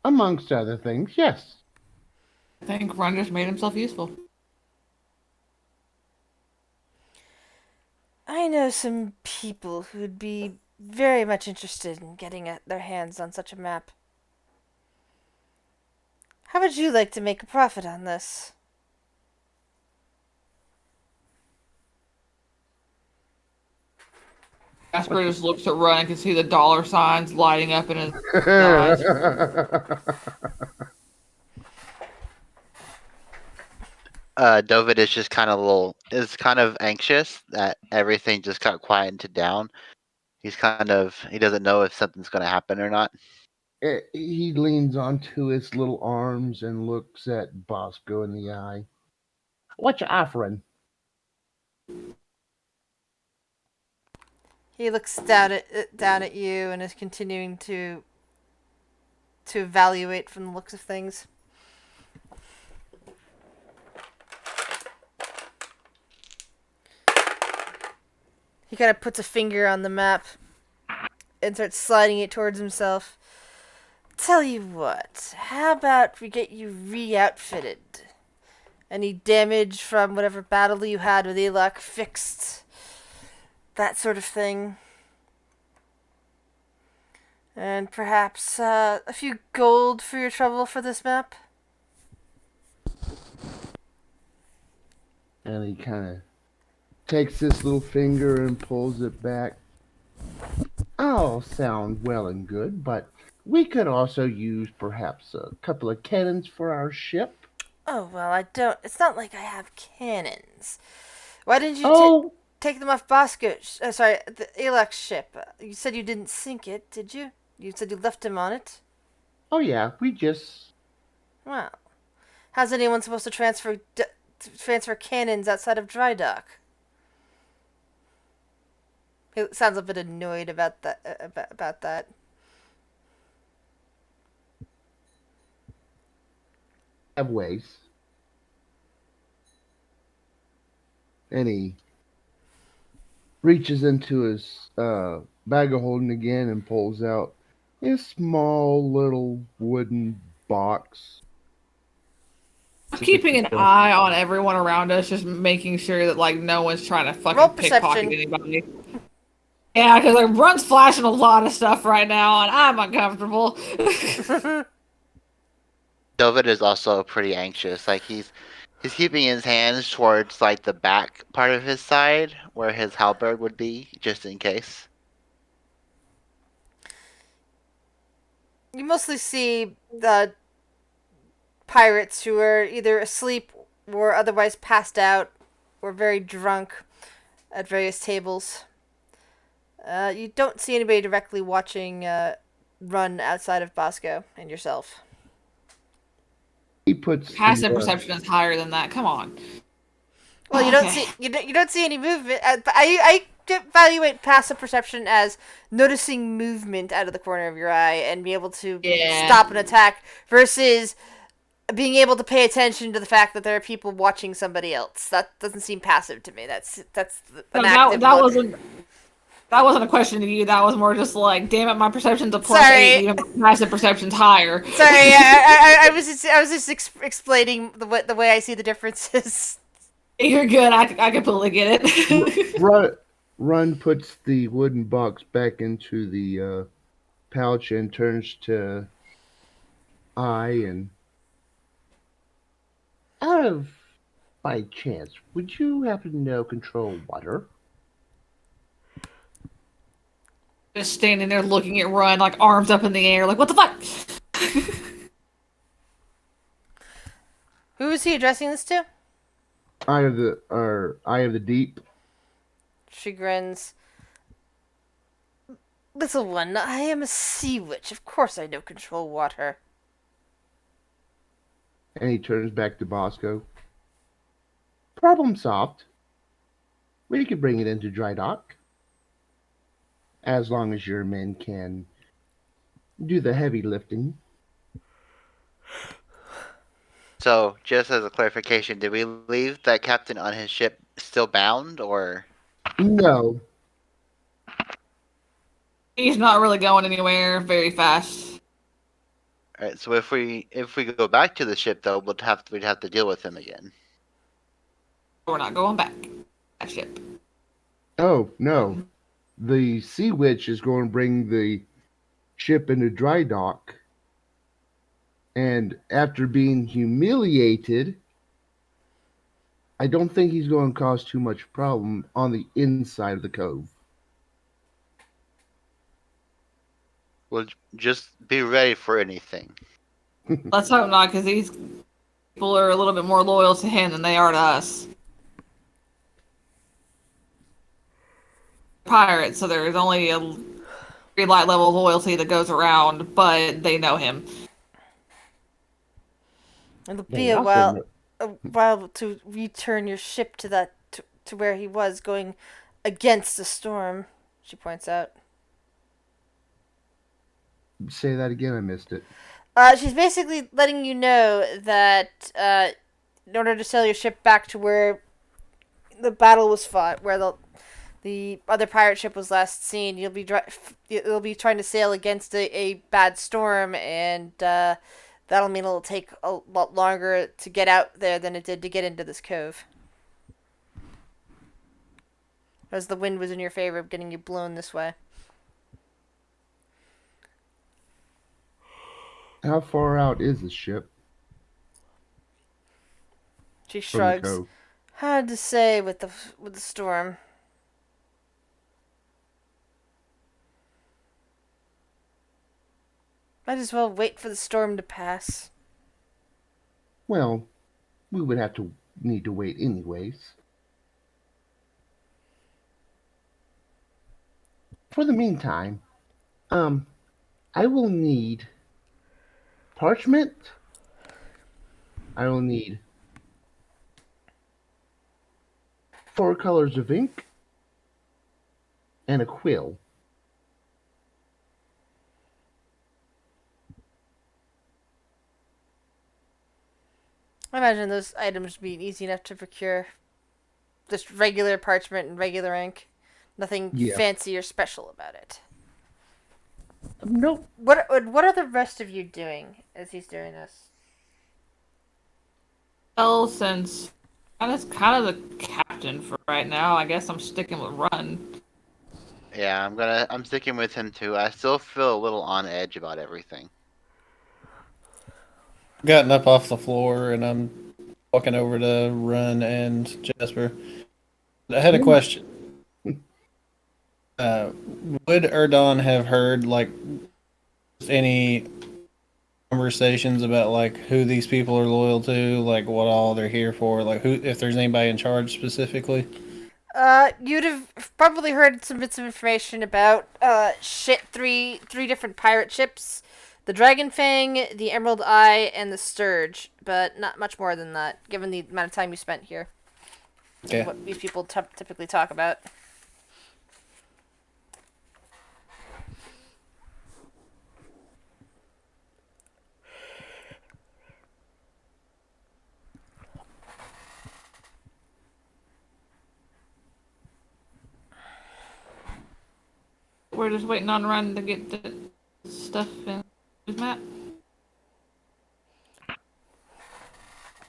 Amongst other things, yes. I think Ron just made himself useful. I know some people who'd be very much interested in getting their hands on such a map. How would you like to make a profit on this? Jasper just looks at Ron and can see the dollar signs lighting up in his eyes. David is just kind of anxious that everything just got quieted down. He doesn't know if something's going to happen or not. He leans onto his little arms and looks at Bosco in the eye. What you offering? He looks down at you and is continuing to evaluate from the looks of things. He kind of puts a finger on the map and starts sliding it towards himself. Tell you what, how about we get you re-outfitted? Any damage from whatever battle you had with Elok fixed? That sort of thing. And perhaps a few gold for your trouble for this map? And he kind of takes his little finger and pulls it back. All sound well and good, but we could also use perhaps a couple of cannons for our ship. Oh, well, I don't. It's not like I have cannons. Why didn't you take them off Bosco's? Sorry, the Elok's ship. You said you didn't sink it, did you? You said you left him on it? Oh, yeah, we just. Well, how's anyone supposed to transfer cannons outside of dry dock? He sounds a bit annoyed about that. About that. Have ways. And he reaches into his bag of holding again and pulls out a small little wooden box. Keeping an eye on everyone around us, just making sure that like no one's trying to Roll fucking perception. pickpocket anybody. Yeah, because like Run's flashing a lot of stuff right now, and I'm uncomfortable. David is also pretty anxious. Like he's keeping his hands towards like the back part of his side where his halberd would be, just in case. You mostly see the pirates who are either asleep or otherwise passed out or very drunk at various tables. You don't see anybody directly watching Run outside of Bosco and yourself. He puts Passive the perception is higher than that. Come on. Well, Okay. you don't see any movement. I evaluate passive perception as noticing movement out of the corner of your eye and be able to Yeah. stop an attack versus being able to pay attention to the fact that there are people watching somebody else. That doesn't seem passive to me. That's No, an active that look. wasn't a question to you. That was more just like, damn it, my perception's a +8. Sorry. Even my passive perception's higher. Sorry, I was just explaining the way I see the differences. You're good. I completely get it. Run puts the wooden box back into the pouch and turns to I and out of by chance, would you happen to know control water? Just standing there looking at Run, like arms up in the air, like what the fuck? Who is he addressing this to? Eye of the deep. She grins. Little one, I am a sea witch. Of course I know control water. And he turns back to Bosco. Problem solved. We could bring it into dry dock. As long as your men can do the heavy lifting. So, just as a clarification, did we leave that captain on his ship still bound, or? No. He's not really going anywhere very fast. Alright, so if we go back to the ship, though, we'd have to deal with him again. We're not going back. That ship. Oh, no. The Sea Witch is going to bring the ship into dry dock. And after being humiliated, I don't think he's going to cause too much problem on the inside of the cove. We'll just be ready for anything. Let's hope not, because these people are a little bit more loyal to him than they are to us. Pirates, so there's only a very light level of loyalty that goes around, but they know him. It'll They be a also while to return your ship to that to where he was going against the storm. She points out. Say that again, I missed it. She's basically letting you know that in order to sail your ship back to where the battle was fought, where the other pirate ship was last seen, you'll be trying to sail against a bad storm, and that'll mean it'll take a lot longer to get out there than it did to get into this cove. As the wind was in your favor of getting you blown this way. How far out is the ship She from the shrugs. cove? Hard to say with the storm. Might as well wait for the storm to pass. Well, we would need to wait anyways. For the meantime, I will need parchment. I will need 4 colors of ink and a quill. I imagine those items being easy enough to procure. Just regular parchment and regular ink. Nothing Yeah. fancy or special about it. Nope. What are the rest of you doing as he's doing this? Well, since kind of the captain for right now, I guess I'm sticking with Run. Yeah, I'm sticking with him too. I still feel a little on edge about everything. Gotten up off the floor and I'm walking over to Run and Jasper. I had a question. Would Erdon have heard like any conversations about like who these people are loyal to, like what all they're here for, like who if there's anybody in charge specifically? You'd have probably heard some bits of information about three different pirate ships: the Dragon Fang, the Emerald Eye, and the Sturge. But not much more than that, given the amount of time you spent here. Okay. What these people typically talk about. We're just waiting on Run to get the stuff in his map.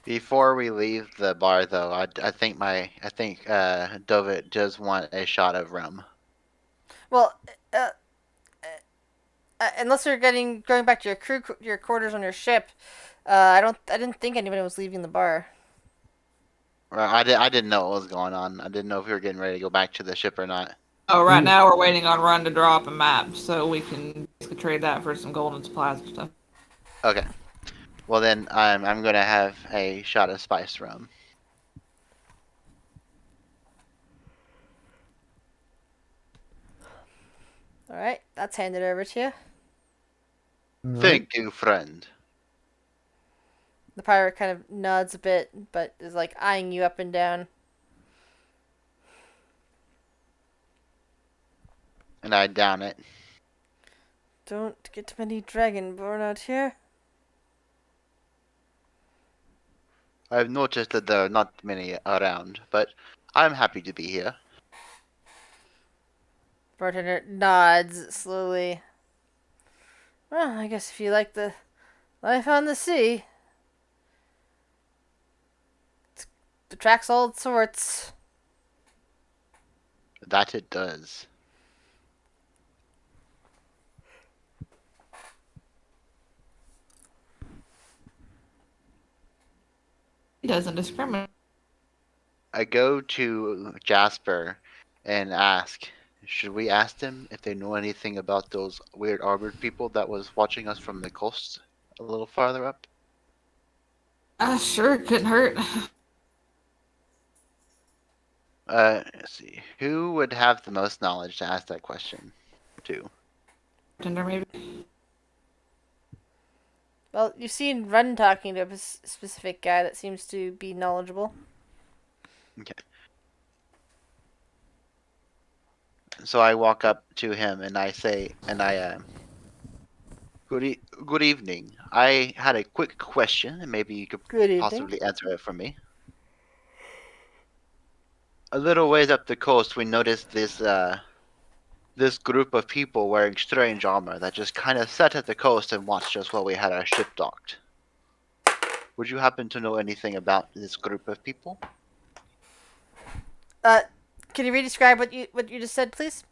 Before we leave the bar, though, I think Dovit does want a shot of rum. Well, unless you're going back to your quarters on your ship, I didn't think anybody was leaving the bar. Well, I didn't know what was going on. I didn't know if we were getting ready to go back to the ship or not. Oh, right now we're waiting on Run to draw up a map so we can basically trade that for some golden supplies and stuff. Okay. Well then, I'm gonna have a shot of spice rum. All right, that's handed over to you. All right. Thank you, friend. The pirate kind of nods a bit, but is like eyeing you up and down. And I down it. Don't get many dragonborn out here. I've noticed that there are not many around, but I'm happy to be here. Bartender nods slowly. Well, I guess if you like the life on the sea, it attracts all sorts. That it does. He doesn't discriminate. I go to Jasper and ask, should we ask them if they know anything about those weird armored people that was watching us from the coast a little farther up? Sure, couldn't hurt. Let's see. Who would have the most knowledge to ask that question to? Bartender, maybe. Well, you've seen Run talking to a specific guy that seems to be knowledgeable. Okay. So I walk up to him and I say, good evening. I had a quick question, and maybe you could Good evening. possibly answer it for me. A little ways up the coast, we noticed this group of people wearing strange armor that just kind of sat at the coast and watched us while we had our ship docked. Would you happen to know anything about this group of people? Can you re-describe what you just said, please?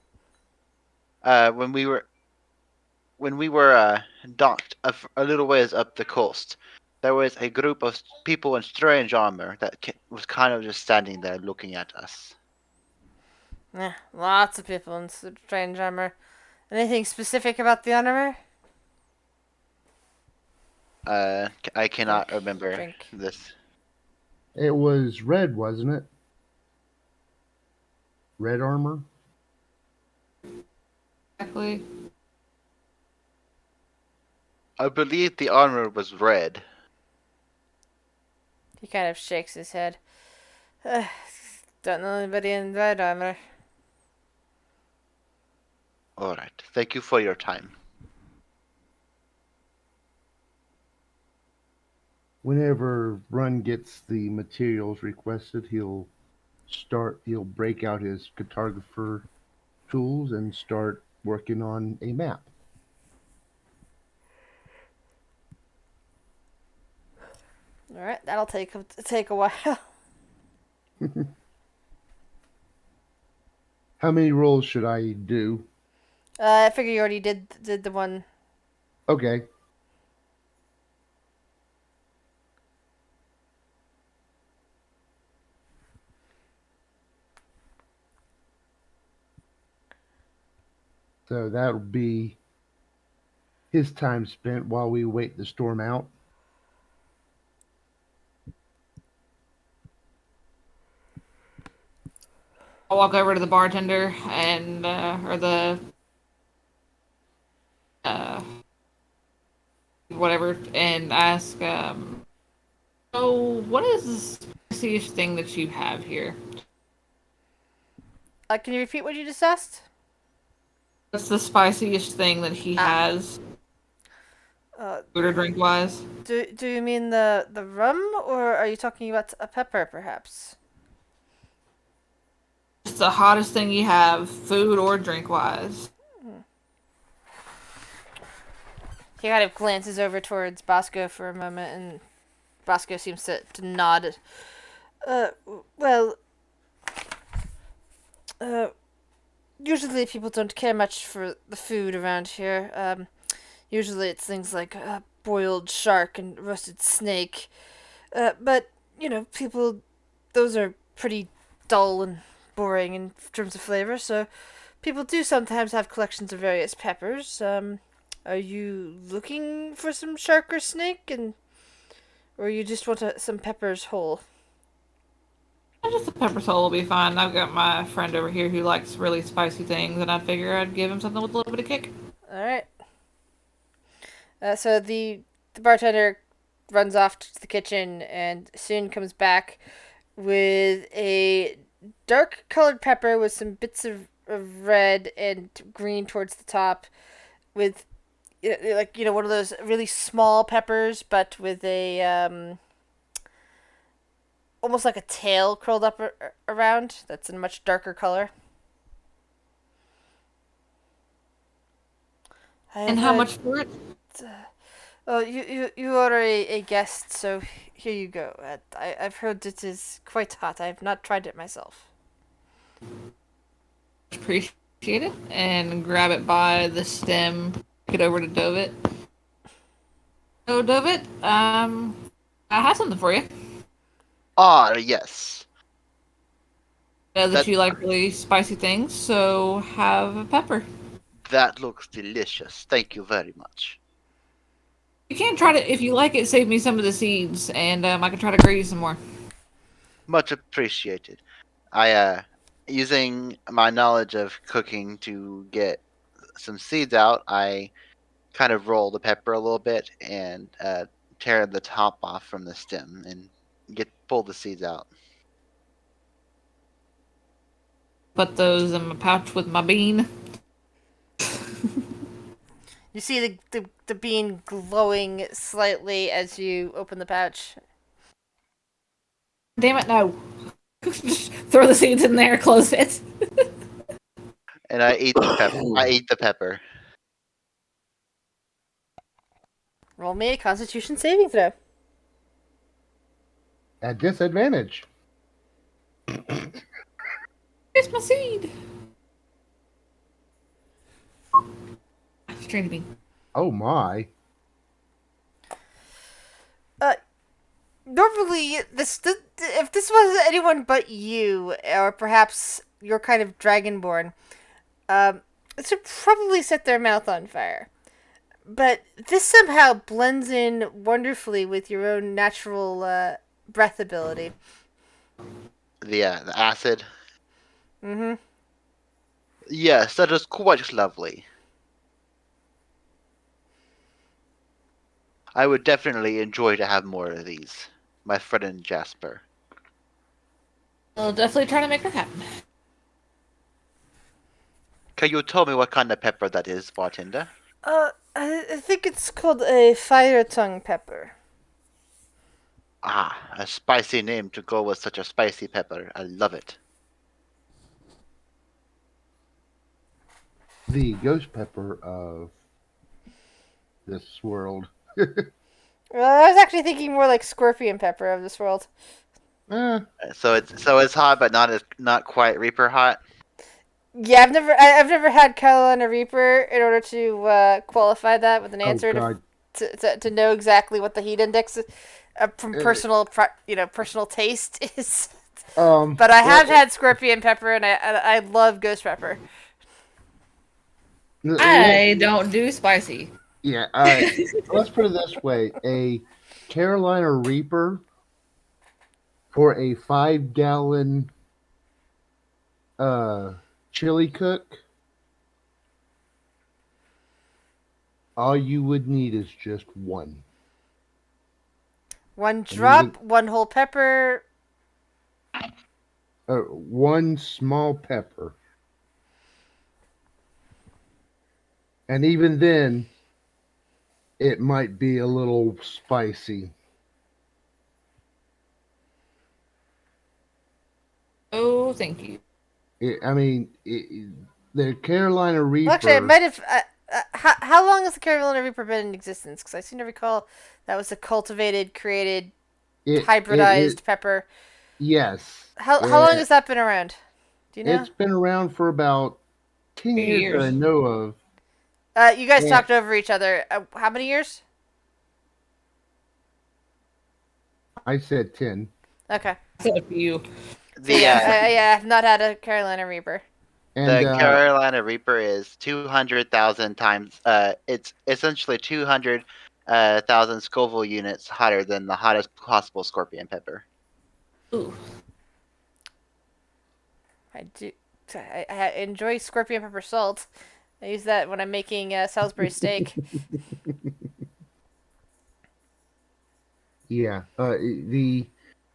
When we were docked a little ways up the coast, there was a group of people in strange armor that was kind of just standing there looking at us. Lots of people in strange armor. Anything specific about the armor? I cannot Drink, remember drink. this. It was red, wasn't it? Red armor? Exactly. I believe the armor was red. He kind of shakes his head. Don't know anybody in red armor. All right. Thank you for your time. Whenever Run gets the materials requested, he'll break out his cartographer tools and start working on a map. All right, that'll take a while. How many rolls should I do? I figure you already did the one. Okay. So that'll be his time spent while we wait the storm out. I'll walk over to the bartender and or the whatever and ask, so what is the spiciest thing that you have here? Can you repeat what you just asked? What's the spiciest thing that he Ah. has, Uh, food or drink wise? do you mean the rum, or are you talking about a pepper, perhaps? What's the hottest thing you have, food or drink wise? He kind of glances over towards Bosco for a moment, and Bosco seems to nod. Uh, well, uh, usually people don't care much for the food around here. Usually it's things like boiled shark and roasted snake. But, people, those are pretty dull and boring in terms of flavor, so people do sometimes have collections of various peppers. Are you looking for some shark or snake, or you just want some peppers whole? Just a pepper soul will be fine. I've got my friend over here who likes really spicy things, and I figure I'd give him something with a little bit of kick. All right. So the bartender runs off to the kitchen and soon comes back with a dark colored pepper with some bits of red and green towards the top, with one of those really small peppers, but with a almost like a tail curled up around. That's in a much darker color. And how much for it? Oh, you are a guest, so here you go. I've heard it is quite hot. I have not tried it myself. Appreciate it. And grab it by the stem, take it over to Dovit. So, Dovit, I have something for you. Ah, yes. Know that That you like really spicy things, so have a pepper. that looks delicious. Thank you very much. You can try to, if you like it, save me some of the seeds, and I can try to grow you some more. Much appreciated. I using my knowledge of cooking to get some seeds out, I kind of roll the pepper a little bit and tear the top off from the stem and pull the seeds out. Put those in my pouch with my bean. You see the bean glowing slightly as you open the pouch. Damn it, no. Throw the seeds in there, close it. And I eat the pepper. I eat the pepper. Roll me a Constitution saving throw. At disadvantage. Here's my seed. String bean. Oh my. Normally, if this was anyone but you, or perhaps you're kind of dragonborn, this would probably set their mouth on fire. But this somehow blends in wonderfully with your own natural breath ability. The acid. Mm-hmm. Yes, that is quite lovely. I would definitely enjoy to have more of these. My friend Jasper. I'll definitely try to make that happen. Can you tell me what kind of pepper that is, bartender? I think it's called a fire tongue pepper. Ah, a spicy name to go with such a spicy pepper. I love it. The ghost pepper of this world. Well, I was actually thinking more like scorpion pepper of this world. Eh, So it's hot, but not quite Reaper hot. Yeah, I've never had Carolina Reaper in order to qualify that with an answer God. to know exactly what the heat index from personal taste is. But I have had scorpion pepper, and I love ghost pepper. I don't do spicy. Yeah, let's put it this way. A Carolina Reaper for a 5-gallon chili cook, all you would need is just one. One And drop, one whole pepper. one small pepper. And even then, it might be a little spicy. Oh, thank you. The Carolina Well, actually, I Reaper. might have. How long has the Carolina Reaper been in existence? Because I seem to recall that was a cultivated, created, hybridized pepper. Yes. How long has that been around? Do you know? It's been around for about 10 2 years that I years. know of. You guys Yeah. talked over each other. How many years? I said 10. Okay. I said a few. So The yeah, I have not had a Carolina Reaper. And the Carolina Reaper is 200,000 times. It's essentially 200,000 Scoville units hotter than the hottest possible scorpion pepper. Ooh. I do. I enjoy scorpion pepper salt. I use that when I'm making Salisbury steak. yeah, the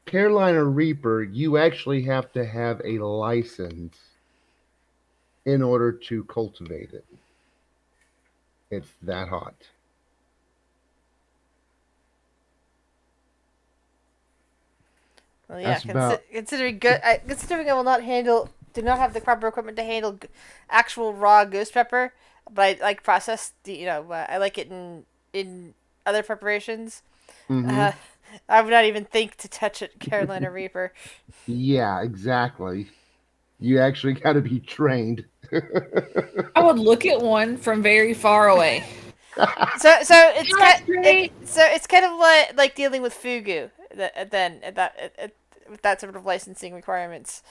Carolina Reaper, you actually have to have a license in order to cultivate it. It's that hot. Well, yeah. That's about Considering I will not do not have the proper equipment to handle actual raw ghost pepper, but I like processed. I like it in other preparations. mhm. I would not even think to touch a Carolina Reaper. Yeah, exactly. You actually got to be trained. I would look at one from very far away. So it's That's great. it's kind of like dealing with fugu. With that sort of licensing requirements,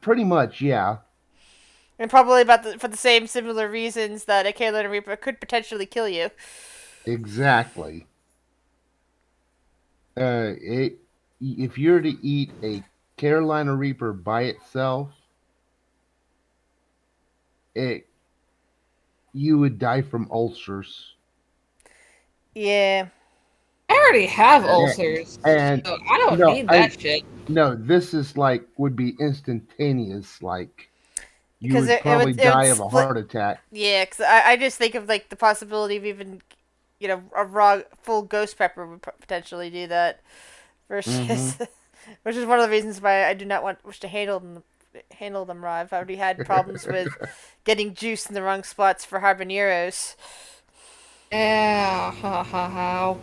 Pretty much, yeah. and probably for the same similar reasons that a Carolina Reaper could potentially kill you. Exactly. If you're to eat a Carolina Reaper by itself, it you would die from ulcers. Yeah. I already have Yeah, ulcers, and so I don't no, need that shit. this is would be instantaneous. Like you Because would probably it would die of a split. heart attack. Yeah, because I just think of like the possibility of even, a raw full ghost pepper would potentially do that Hmm. versus, which is one of the reasons why I do not wish to handle them raw. I've already had problems with getting juice in the wrong spots for habaneros. Yeah, ha ha ha.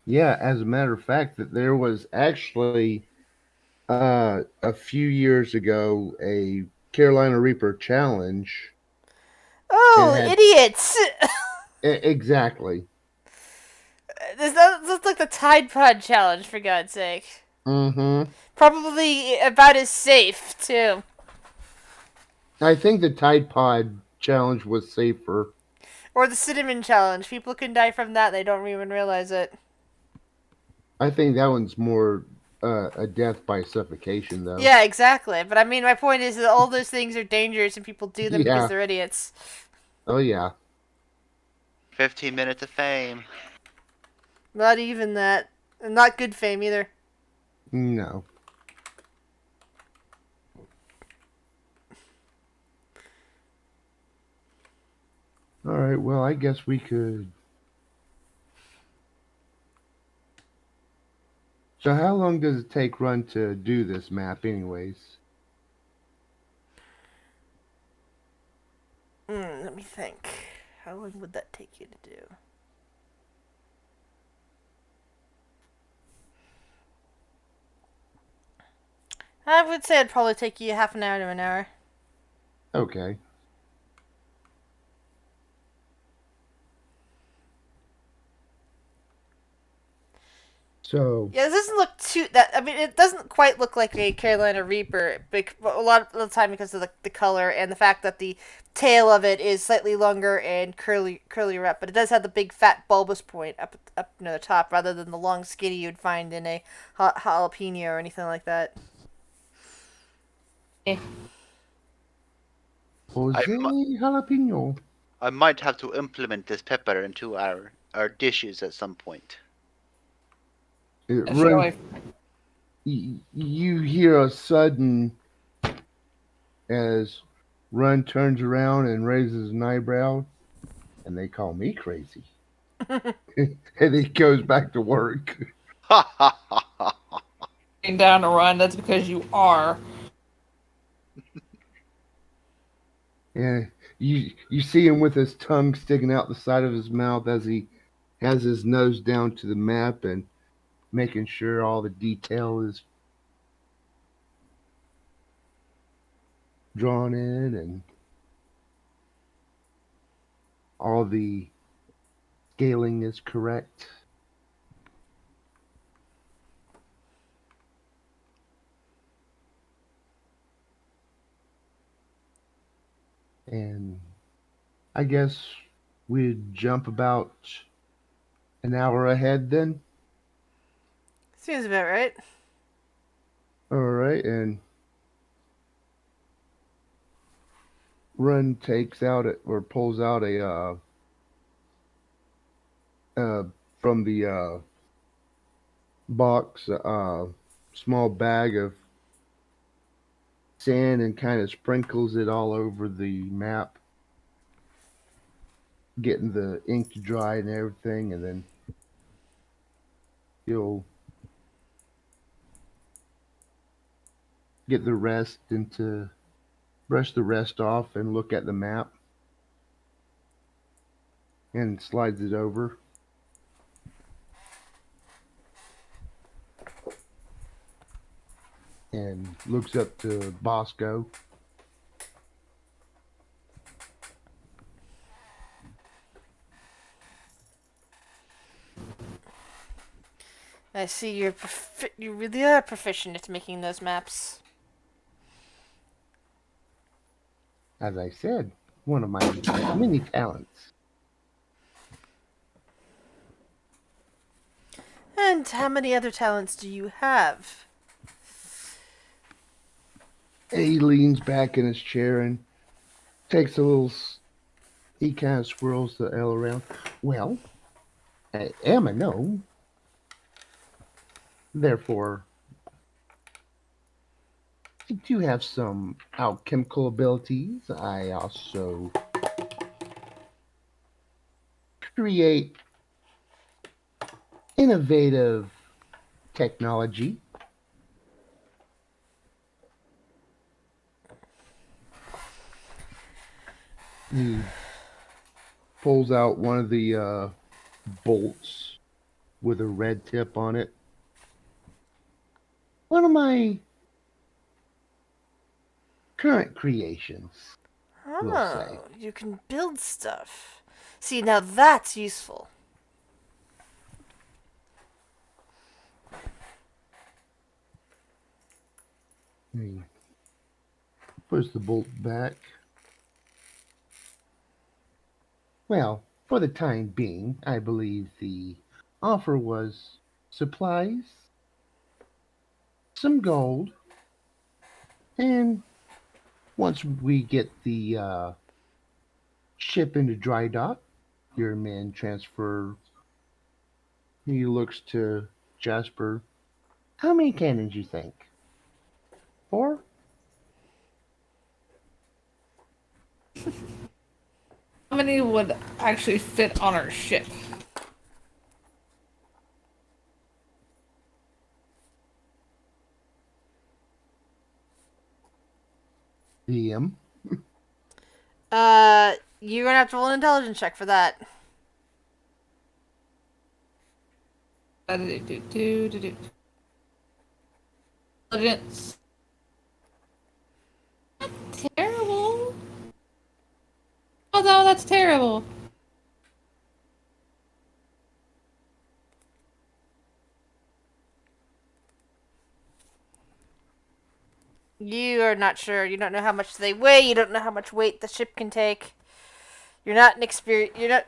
Yeah, as a matter of fact, that there was actually a few years ago a Carolina Reaper challenge. It Oh, had idiots! exactly. This looks like the Tide Pod challenge, for God's sake. Mm-hmm. Probably about as safe too. I think the Tide Pod challenge was safer. Or the cinnamon challenge. People can die from that. They don't even realize it. I think that one's more a death by suffocation, though. Yeah, exactly. But I mean, my point is that all those things are dangerous and people do them because Yeah. they're idiots. Oh yeah. 15 minutes of fame. Not even that. And not good fame either. No. All right. Well, I guess we could. So, how long does it take Run to do this map, anyways? Let me think. How long would that take you to do? I would say it'd probably take you half an hour to an hour. Okay. So Yeah, this doesn't look too that. I mean, it doesn't quite look like a Carolina Reaper, a lot of the time because of the color and the fact that the tail of it is slightly longer and curlier up. But it does have the big fat bulbous point up near the top, rather than the long skinny you'd find in a jalapeno or anything like that. Eh. Jose Jalapeno. I might have to implement this pepper into our dishes at some point. It That's your run, wife. you hear a sudden as Run turns around and raises an eyebrow, and they call me crazy. And he goes back to work. Ha ha ha ha! Down to run. That's because you are. And you see him with his tongue sticking out the side of his mouth as he has his nose down to the map and making sure all the detail is drawn in and all the scaling is correct. And I guess we'd jump about an hour ahead then. Seems about right. All right, and Run takes out it or pulls out a uh from the box small bag of sand and kind of sprinkles it all over the map, getting the ink dry and everything, and then he'll get the rest into brush the rest off and look at the map and slides it over. And looks up to Bosco. I see you really are proficient at making those maps. As I said, one of my many talents. And how many other talents do you have? And he leans back in his chair and takes a little. He kind of swirls the L around. Well, I am a gnome. Therefore, I do have some alchemical abilities. I also create innovative technology. He pulls out one of the bolts with a red tip on it. One of my current creations, we'll say. Oh, you can build stuff. See, now that's useful. He puts the bolt back. Well, for the time being, I believe the offer was supplies, some gold, and once we get the ship into dry dock, your men transfer. He looks to Jasper. How many cannons you think? 4? How many would actually fit on our ship? DM. You're gonna have to roll an intelligence check for that. Intelligence. Terrible. Oh no, that's terrible. You are not sure. You don't know how much they weigh. You don't know how much weight the ship can take. You're not an experience. You're not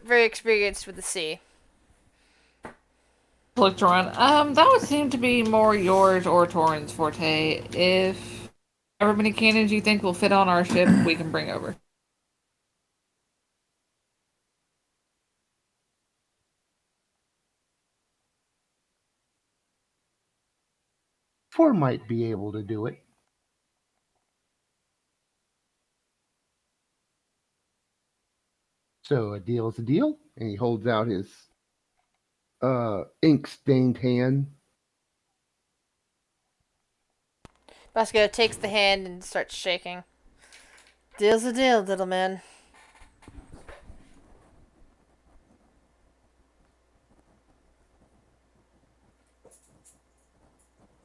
very experienced with the sea. Looked around. That would seem to be more yours or Torin's forte. If however many cannons you think will fit on our ship, we can bring over. Four might be able to do it. So a deal is a deal, and he holds out his ink stained hand. Bosco takes the hand and starts shaking. Deal's a deal, little man.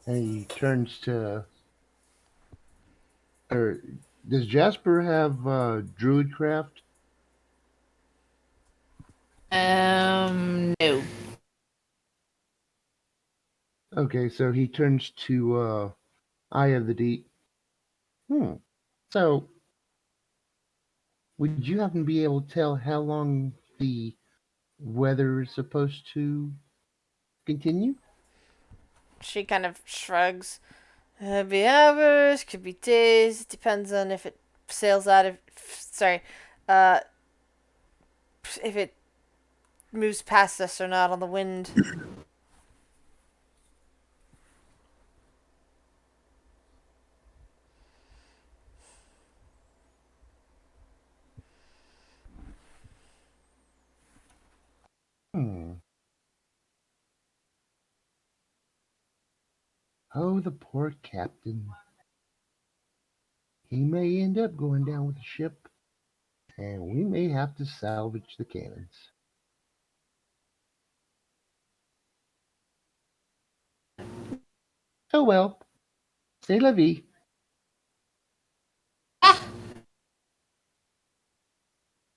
And he turns to, or does Jasper have Druidcraft? No. Okay, so he turns to Eye of the Deep. So, would you happen to be able to tell how long the weather is supposed to continue? She kind of shrugs. Could be hours, could be days. It depends on if it sails out of. Sorry. Uh, if it moves past us or not on the wind. Hmm. Oh, the poor captain. He may end up going down with the ship, and we may have to salvage the cannons. Oh well, c'est la vie.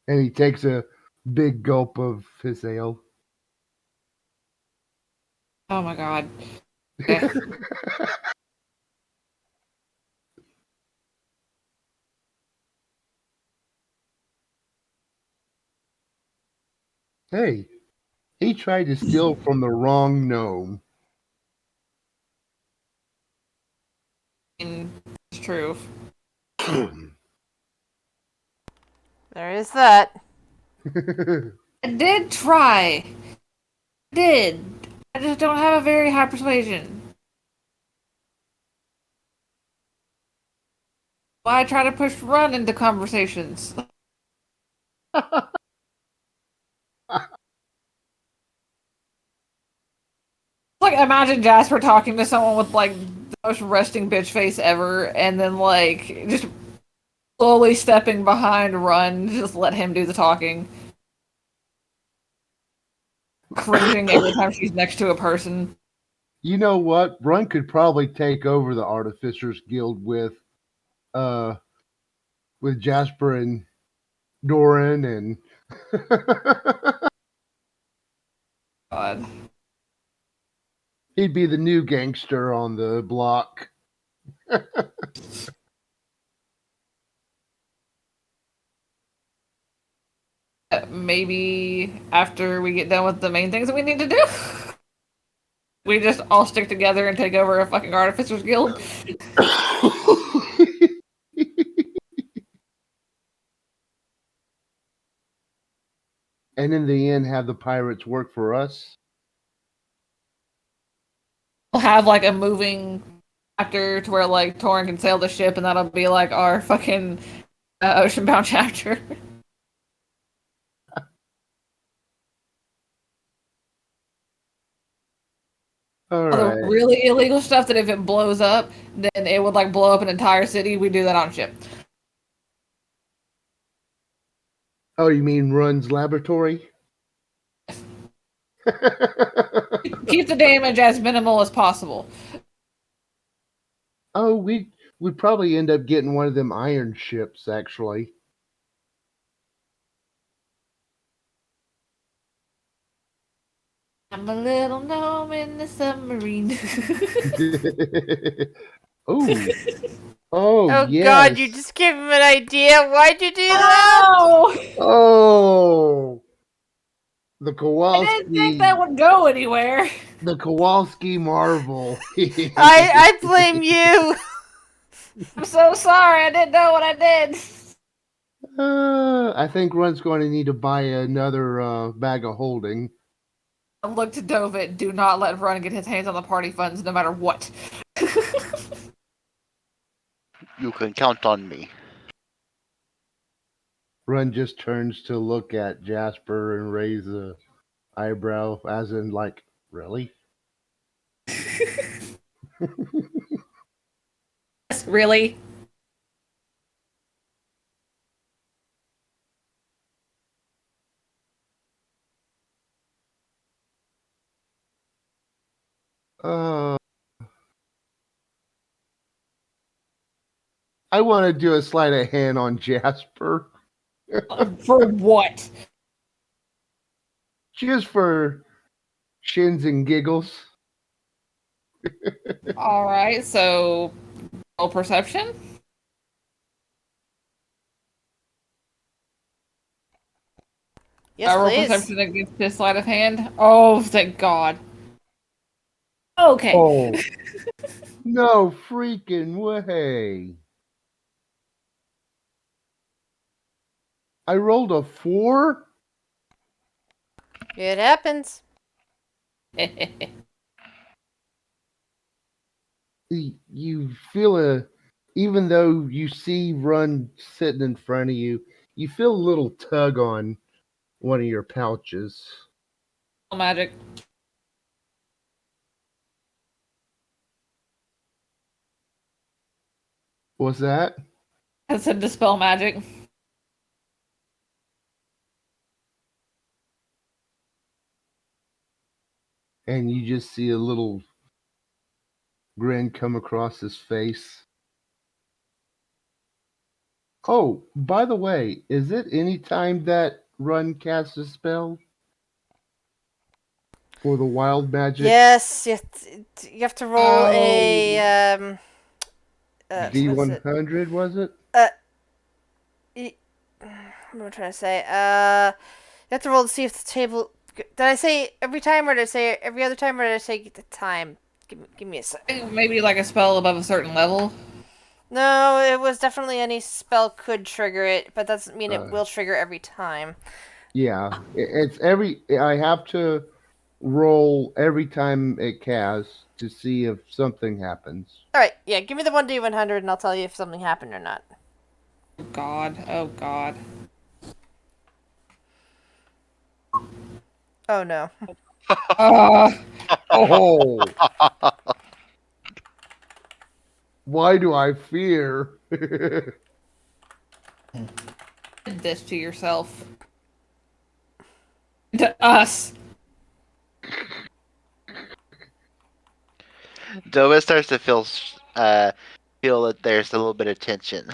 And he takes a big gulp of his ale. Oh my god. Okay. Hey, he tried to steal from the wrong gnome. It's true. There is that. I did try. I did. I just don't have a very high persuasion. Why try to push run into conversations? Like, imagine Jasper talking to someone with, like, the most resting bitch face ever, and then, like, just slowly stepping behind Run, just let him do the talking. Cringing every time she's next to a person. You know what? Run could probably take over the Artificers Guild with Jasper and Doran and God. he'd be the new gangster on the block. Maybe after we get done with the main things that we need to do, we just all stick together and take over a fucking Artificers Guild. And in the end, have the pirates work for us. We'll have like a moving chapter to where like Torin can sail the ship, and that'll be like our fucking ocean-bound chapter. All All the right. really illegal stuff that if it blows up, then it would like blow up an entire city. We do that on ship. Oh, you mean Run's laboratory? Keep the damage as minimal as possible. Oh, we'd probably end up getting one of them iron ships, actually. I'm a little gnome in the submarine. Ooh. Oh, Oh yes. God, you just gave him an idea. Why'd you do that? Oh! Oh. The I didn't think Kowalski. that would go anywhere. The Kowalski Marvel. I blame you. I'm so sorry. I didn't know what I did. I think Run's going to need to buy another bag of holding. I looked to Dovit. Do not let Run get his hands on the party funds, no matter what. You can count on me. Run just turns to look at Jasper and raise a eyebrow, as in, like, really? Really? Uh, I want to do a sleight of hand on Jasper. For what? Just for shins and giggles. Alright, so roll perception? Yes, Roll please. perception against this sleight of hand? Oh, thank God. Okay. Oh, no freaking way. I rolled a 4? It happens. You feel even though you see Run sitting in front of you, you feel a little tug on one of your pouches. Magic. What's that? I said dispel magic. And you just see a little grin come across his face. Oh, by the way, is it any time that Run casts a spell? For the wild magic? Yes, you have to roll a what is it? D100, was it? What am I trying to say? You have to roll to see if the table. Did I say every time, or did I say every other time, or did I say the time? Give me a sec. Maybe like a spell above a certain level. No, it was definitely any spell could trigger it, but that doesn't mean it Uh. will trigger every time. Yeah, it's every. I have to roll every time it casts to see if something happens. All right, yeah, give me the 1d100, and I'll tell you if something happened or not. Oh God. Oh God. Oh no. Oh, why do I fear? Did this to yourself. To us. Dova starts to feel that there's a little bit of tension.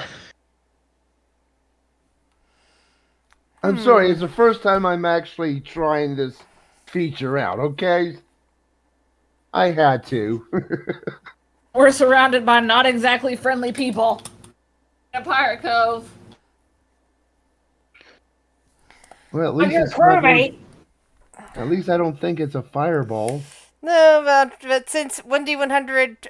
I'm sorry, it's the first time I'm actually trying this feature out. Okay, I had to. We're surrounded by not exactly friendly people. In a pirate cove. Well, at I'm least your it's not. crewmate. At least I don't think it's a fireball. No, but since 1d100,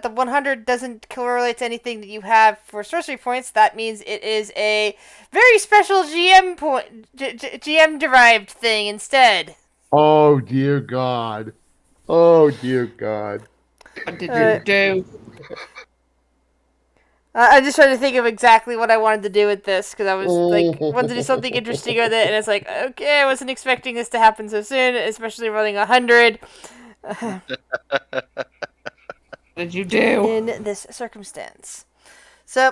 the 100 doesn't correlate to anything that you have for sorcery points, that means it is a very special GM derived thing instead. Oh dear God! Oh dear God! What did you do? I'm just trying to think of exactly what I wanted to do with this, because I was like, wanted to do something interesting with it, and it's like, okay, I wasn't expecting this to happen so soon, especially rolling 100. What did you do? In this circumstance. So,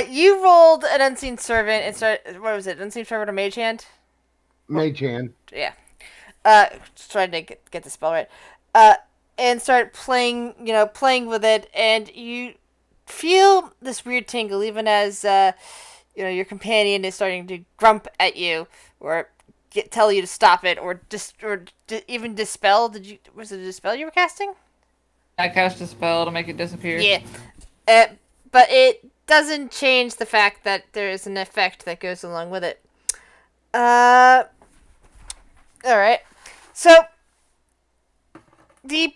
you rolled an Unseen Servant and started, what was it, Unseen Servant or Mage Hand? Mage Hand. Yeah. Trying to get the spell right. And start playing, playing with it, and you feel this weird tingle, even as, your companion is starting to grump at you, or tell you to stop it, or even dispel. Was it a dispel you were casting? I cast a spell to make it disappear. Yeah. But it doesn't change the fact that there is an effect that goes along with it. Alright. So, the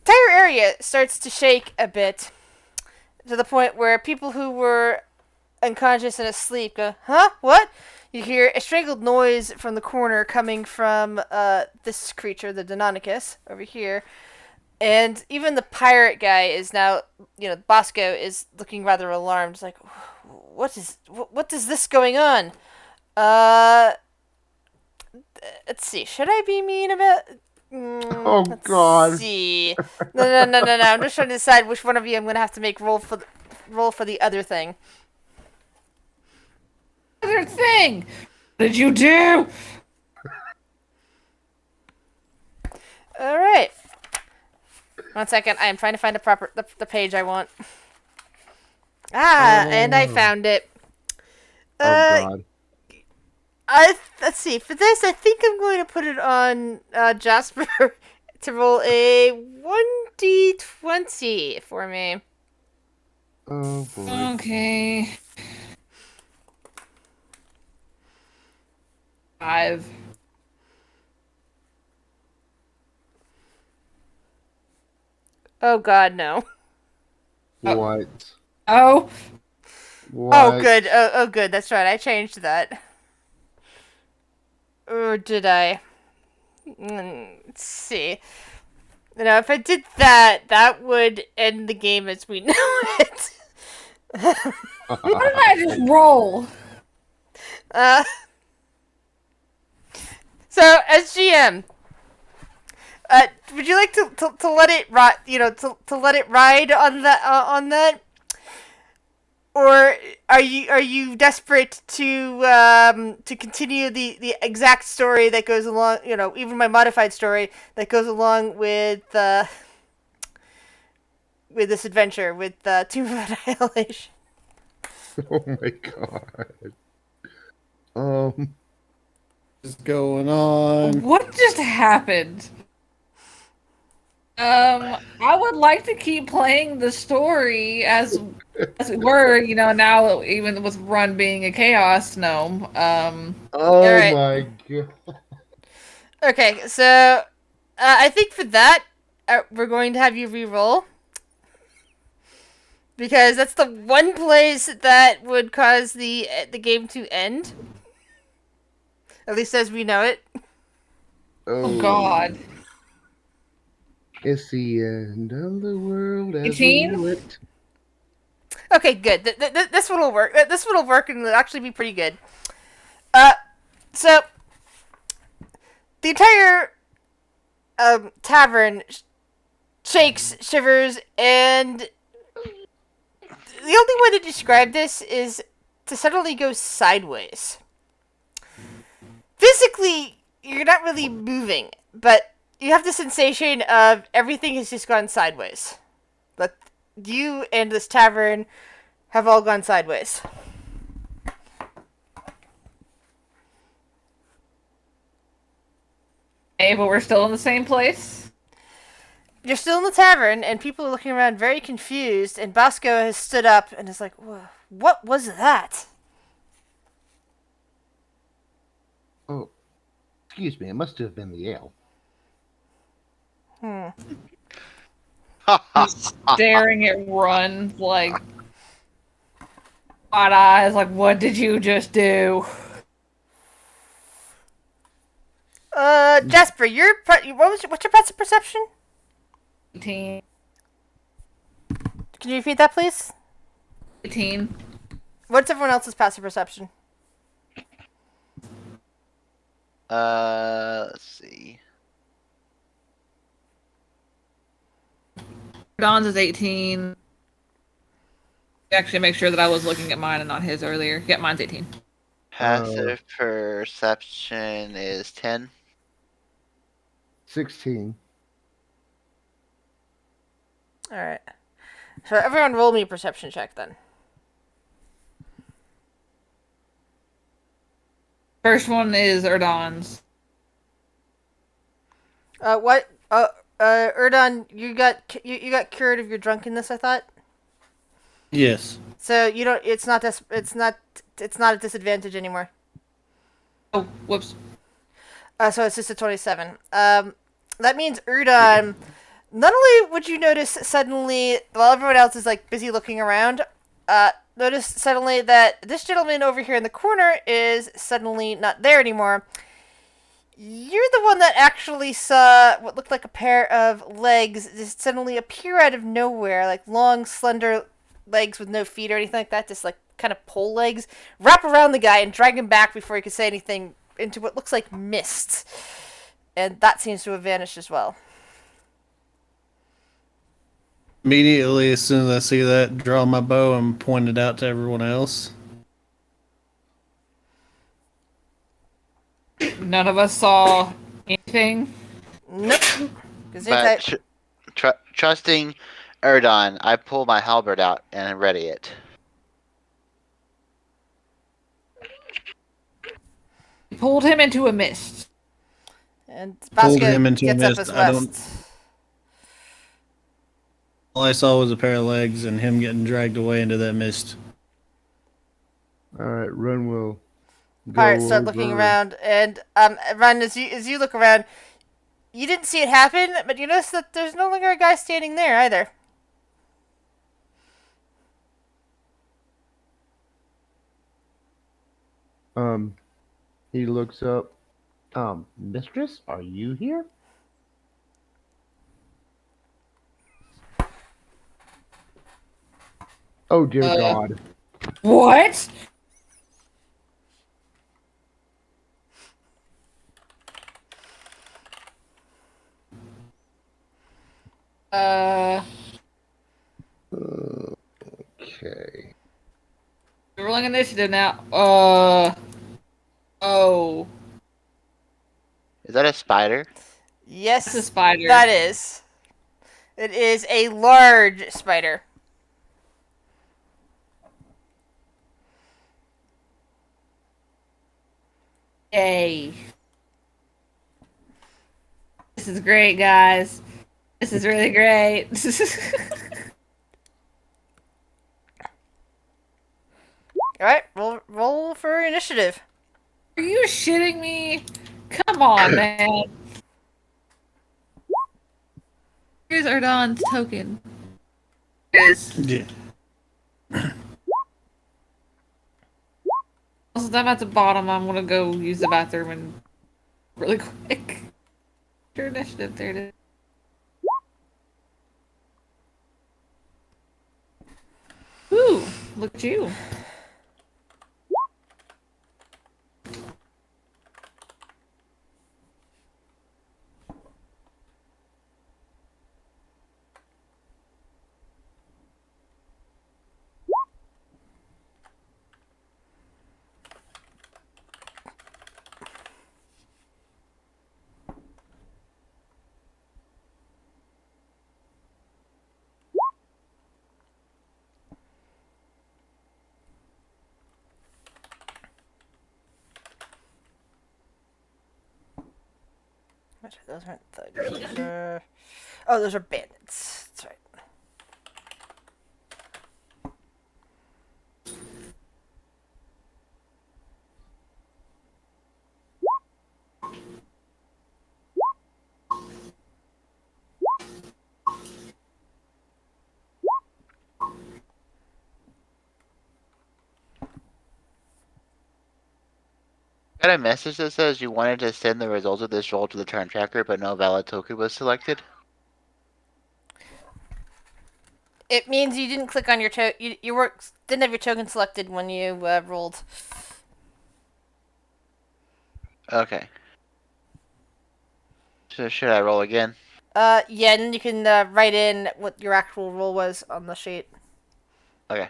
entire area starts to shake a bit to the point where people who were unconscious and asleep go, huh? What? You hear a strangled noise from the corner coming from this creature, the Deinonychus, over here. And even the pirate guy is now, Bosco is looking rather alarmed. He's like, what is this going on? Let's see. Should I be mean about? Oh, Let's God. see. No. I'm just trying to decide which one of you I'm gonna have to make roll for the other thing. Other thing. What did you do? All right. 1 second. I am trying to find the page I want. And I found it. Oh, God. Let's see. For this, I think I'm going to put it on Jasper to roll a 1d20 for me. Oh, boy. Okay. 5. Oh God, no. What? Oh. What? Oh good. Oh good. That's right. I changed that. Or did I? Let's see. If I did that, that would end the game as we know it. What did I just roll? So as GM, would you like to let it ride? To let it ride on that, or are you desperate to continue the exact story that goes along? Even my modified story that goes along with this adventure with Tomb of Annihilation. Oh, my God. Um, What's going on? What just happened? I would like to keep playing the story as we were, now even with Run being a chaos gnome. oh, Alright. my God. Okay, so I think for that we're going to have you re-roll. Because that's the one place that would cause the game to end. At least as we know it. Oh God. It's the end of the world as 18? we know it. Okay, good. This one will work. This one will work and it'll actually be pretty good. So the entire tavern shakes, shivers, and the only way to describe this is to suddenly go sideways. Physically, you're not really moving, but you have the sensation of everything has just gone sideways. But you and this tavern have all gone sideways. Hey, but we're still in the same place? You're still in the tavern, and people are looking around very confused, and Bosco has stood up and is like, what was that? Oh, excuse me. It must have been the ale. Staring at Run, like, wide eyes, like, what did you just do? Jasper, what's your passive perception? 18. Can you repeat that, please? 18. What's everyone else's passive perception? Let's see. Don's is 18. Actually, make sure that I was looking at mine and not his earlier. Yeah, mine's 18. Passive perception is 10. 16. Alright. So everyone roll me a perception check, then. First one is Erdon's. What? Erdon, you got cured of your drunkenness, I thought. Yes. So you don't. It's not a disadvantage anymore. Oh, whoops. So it's just a 27. That means Erdon. Not only would you notice suddenly, while everyone else is like busy looking around, notice suddenly that this gentleman over here in the corner is suddenly not there anymore. You're the one that actually saw what looked like a pair of legs just suddenly appear out of nowhere, like long, slender legs with no feet or anything like that, just like kind of pole legs, wrap around the guy and drag him back before he could say anything into what looks like mist. And that seems to have vanished as well. Immediately, as soon as I see that, draw my bow and point it out to everyone else. None of us saw anything. Nope. Because But trusting Erdon, I pull my halberd out and ready it. Pulled him into a mist. and Pulled Bosco him into a gets up mist. as I don't. west. All I saw was a pair of legs and him getting dragged away into that mist. All right, Run will go Pirates start looking over- around, and Ron, as you look around, you didn't see it happen, but you notice that there's no longer a guy standing there either. He looks up. Mistress, are you here? Oh dear God! What? Okay. We're rolling initiative now. Oh. Is that a spider? Yes, That's a spider. that is. It is a large spider. Yay. This is great, guys. This is really great. All right, roll for initiative. Are you shitting me? Come on, man. Here's Erdon's token. Yeah. Since I'm at the bottom, I'm gonna go use the bathroom and really quick. Your initiative, there it is. Ooh, look at you. What? Those aren't thugs. Those are... Oh, those are bandits. That's right. Got a message that says you wanted to send the results of this roll to the turn tracker, but no valid token was selected. It means you didn't click on your didn't have your token selected when you rolled. Okay. So should I roll again? Yeah, and then you can write in what your actual roll was on the sheet. Okay.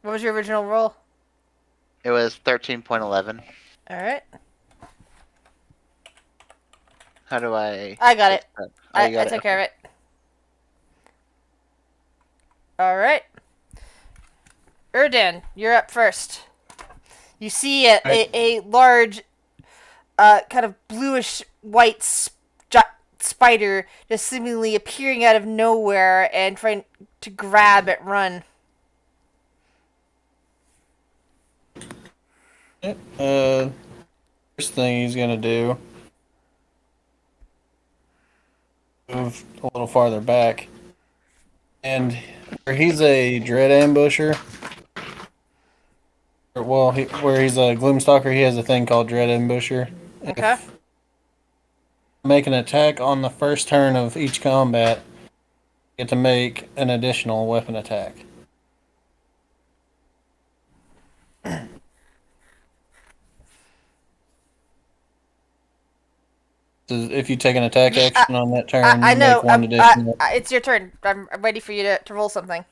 What was your original roll? It was 13.11. All right. How do I? I got it. Oh, you I got it. took care of it. All right. Erdan, you're up first. You see a large, kind of bluish white spider just seemingly appearing out of nowhere and trying to grab at Run. First thing he's gonna do, move a little farther back, and where he's a dread ambusher. Well, where he's a gloomstalker, he has a thing called dread ambusher. Okay. If make an attack on the first turn of each combat, you get to make an additional weapon attack. So if you take an attack action on that turn, I you know. make one additional. It's your turn. I'm ready for you to roll something.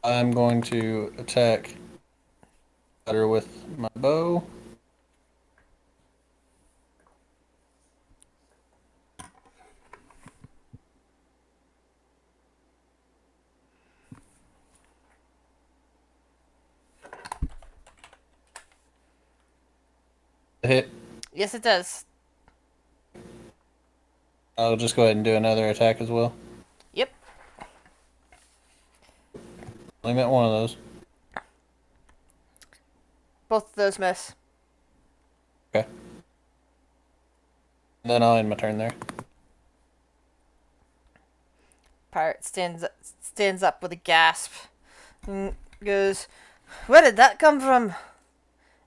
I'm going to attack better with my bow. Hit. Yes, it does. I'll just go ahead and do another attack as well. Yep. I meant one of those. Both of those miss. Okay. Then I'll end my turn there. Pirate stands up with a gasp and goes, "Where did that come from?"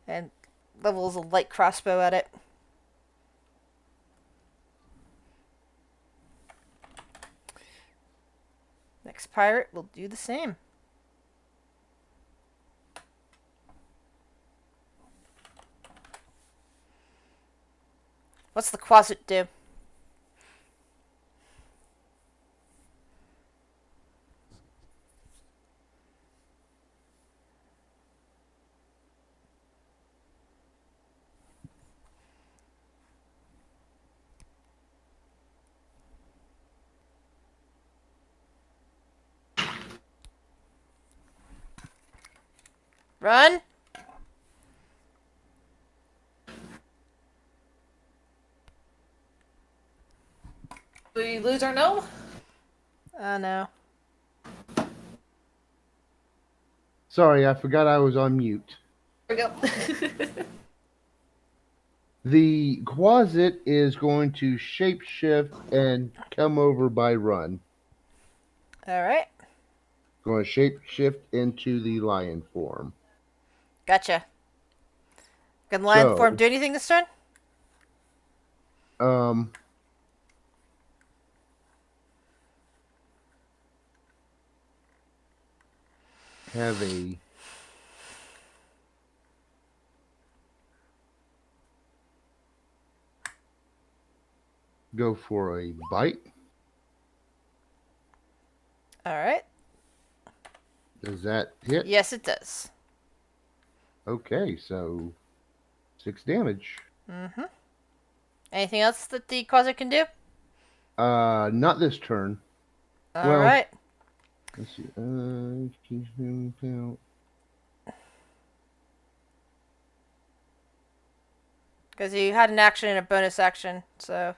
And levels a light crossbow at it. Next pirate will do the same. What's the closet do? Run! We lose our gnome? Oh no. Sorry, I forgot I was on mute. There we go. The Quasit is going to shapeshift and come over by Run. Alright. Going to shapeshift into the lion form. Gotcha. Can the lion So, form do anything this turn? Have a go for a bite. Alright. Does that hit? Yes, it does. Okay, so 6 damage. Mm-hmm. Anything else that the closet can do? Not this turn. Alright. Let's see. Keep him down. Because you had an action and a bonus action, so...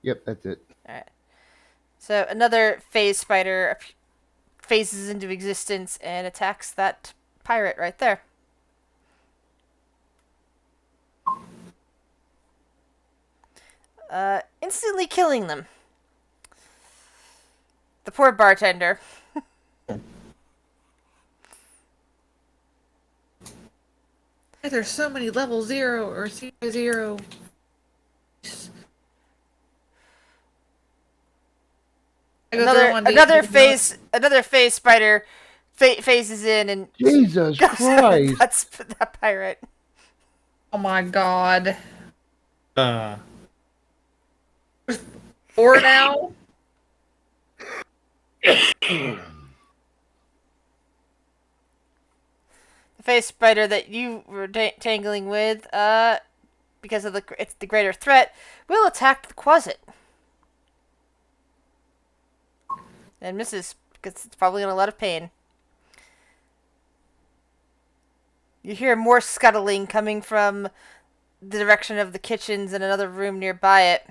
Yep, that's it. Alright. So another phase spider phases into existence and attacks that pirate right there. Instantly killing them. The poor bartender. There's so many level 0 or 0. Another phase spider phases in and Jesus Christ! that's that pirate. Oh my god. 4 now? The face spider that you were tangling with, because of it's the greater threat, will attack the closet. And misses, because it's probably in a lot of pain. You hear more scuttling coming from the direction of the kitchens and another room nearby it.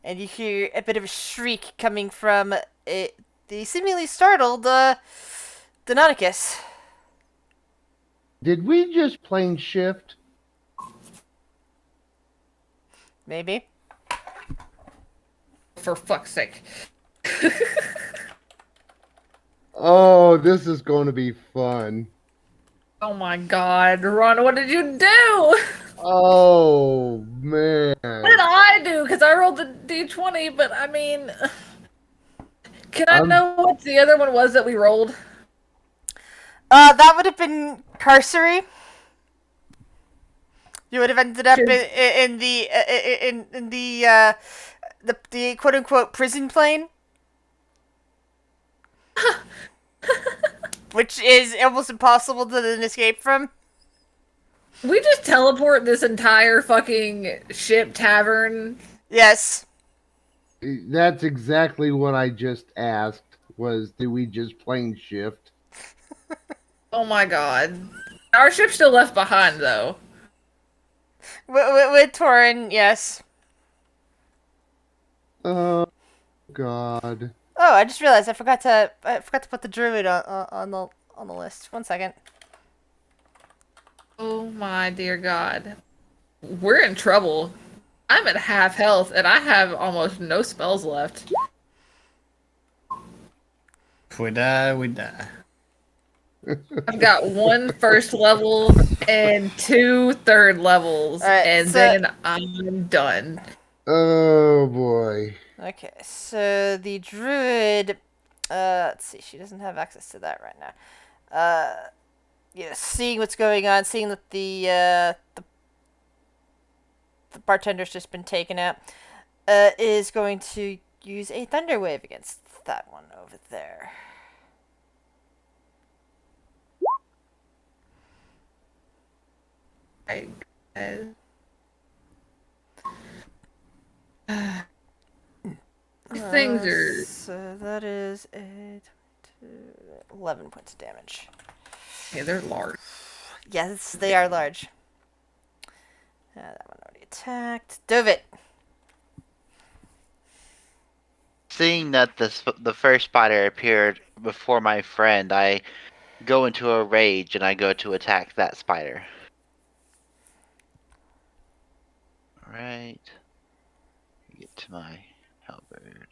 And you hear a bit of a shriek coming from the seemingly startled Deinonychus. Did we just plane shift? Maybe. For fuck's sake. Oh, this is going to be fun. Oh my god, Ron, what did you do? Oh, man. What did I do? Because I rolled the d20, but I mean... Can I know what the other one was that we rolled? That would have been cursory. You would have ended up in the quote unquote prison plane, which is almost impossible to then escape from. We just teleport this entire fucking ship tavern. Yes. That's exactly what I just asked. Was do we just plane shift? Oh my god. Our ship's still left behind, though. With Torin, yes. Oh God. Oh, I just realized I forgot to put the druid on the list. 1 second. Oh my dear god. We're in trouble. I'm at half health, and I have almost no spells left. If we die, we die. I've got 1 first level and 2 third levels, Alright, and so- then I'm done. Oh boy. Okay, so the druid, let's see, she doesn't have access to that right now. Seeing what's going on, seeing that the bartender's just been taken out, is going to use a thunder wave against that one over there. These things are... So that is 11 points of damage. Okay, they're large. Yes, they are large. That one already attacked. Dovit. Seeing that the first spider appeared before my friend, I go into a rage and I go to attack that spider. Alright. Get to my halberd.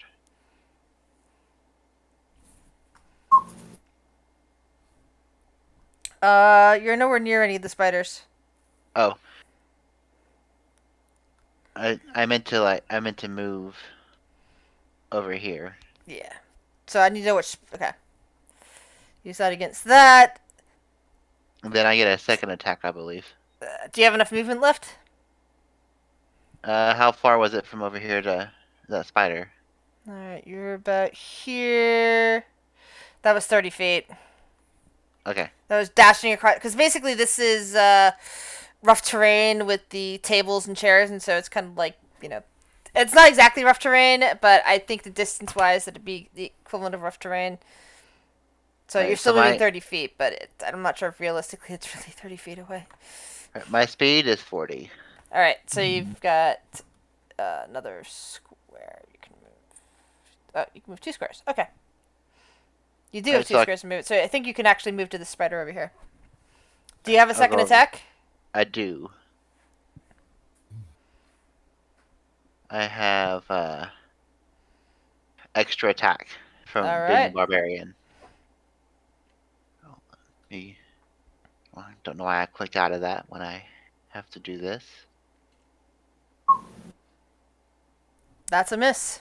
You're nowhere near any of the spiders. Oh. I meant to move over here. Yeah. So I need to know which. Okay. Use that against that. And then I get a second attack, I believe. Do you have enough movement left? How far was it from over here to that spider? Alright, you're about here. That was 30 feet. Okay. That was dashing across. Because basically, this is rough terrain with the tables and chairs, and so it's kind of like, it's not exactly rough terrain, but I think the distance-wise, that'd be the equivalent of rough terrain. So Right, you're still so moving 30 feet, but I'm not sure if realistically it's really 30 feet away. My speed is 40. Alright, so you've got another square you can move. Oh, you can move 2 squares. Okay. You do have Alright, 2 so squares to move. So I think you can actually move to the spider over here. Do you have a second go- attack? I do. I have extra attack from being a Alright. barbarian. I don't know why I clicked out of that when I have to do this. That's a miss.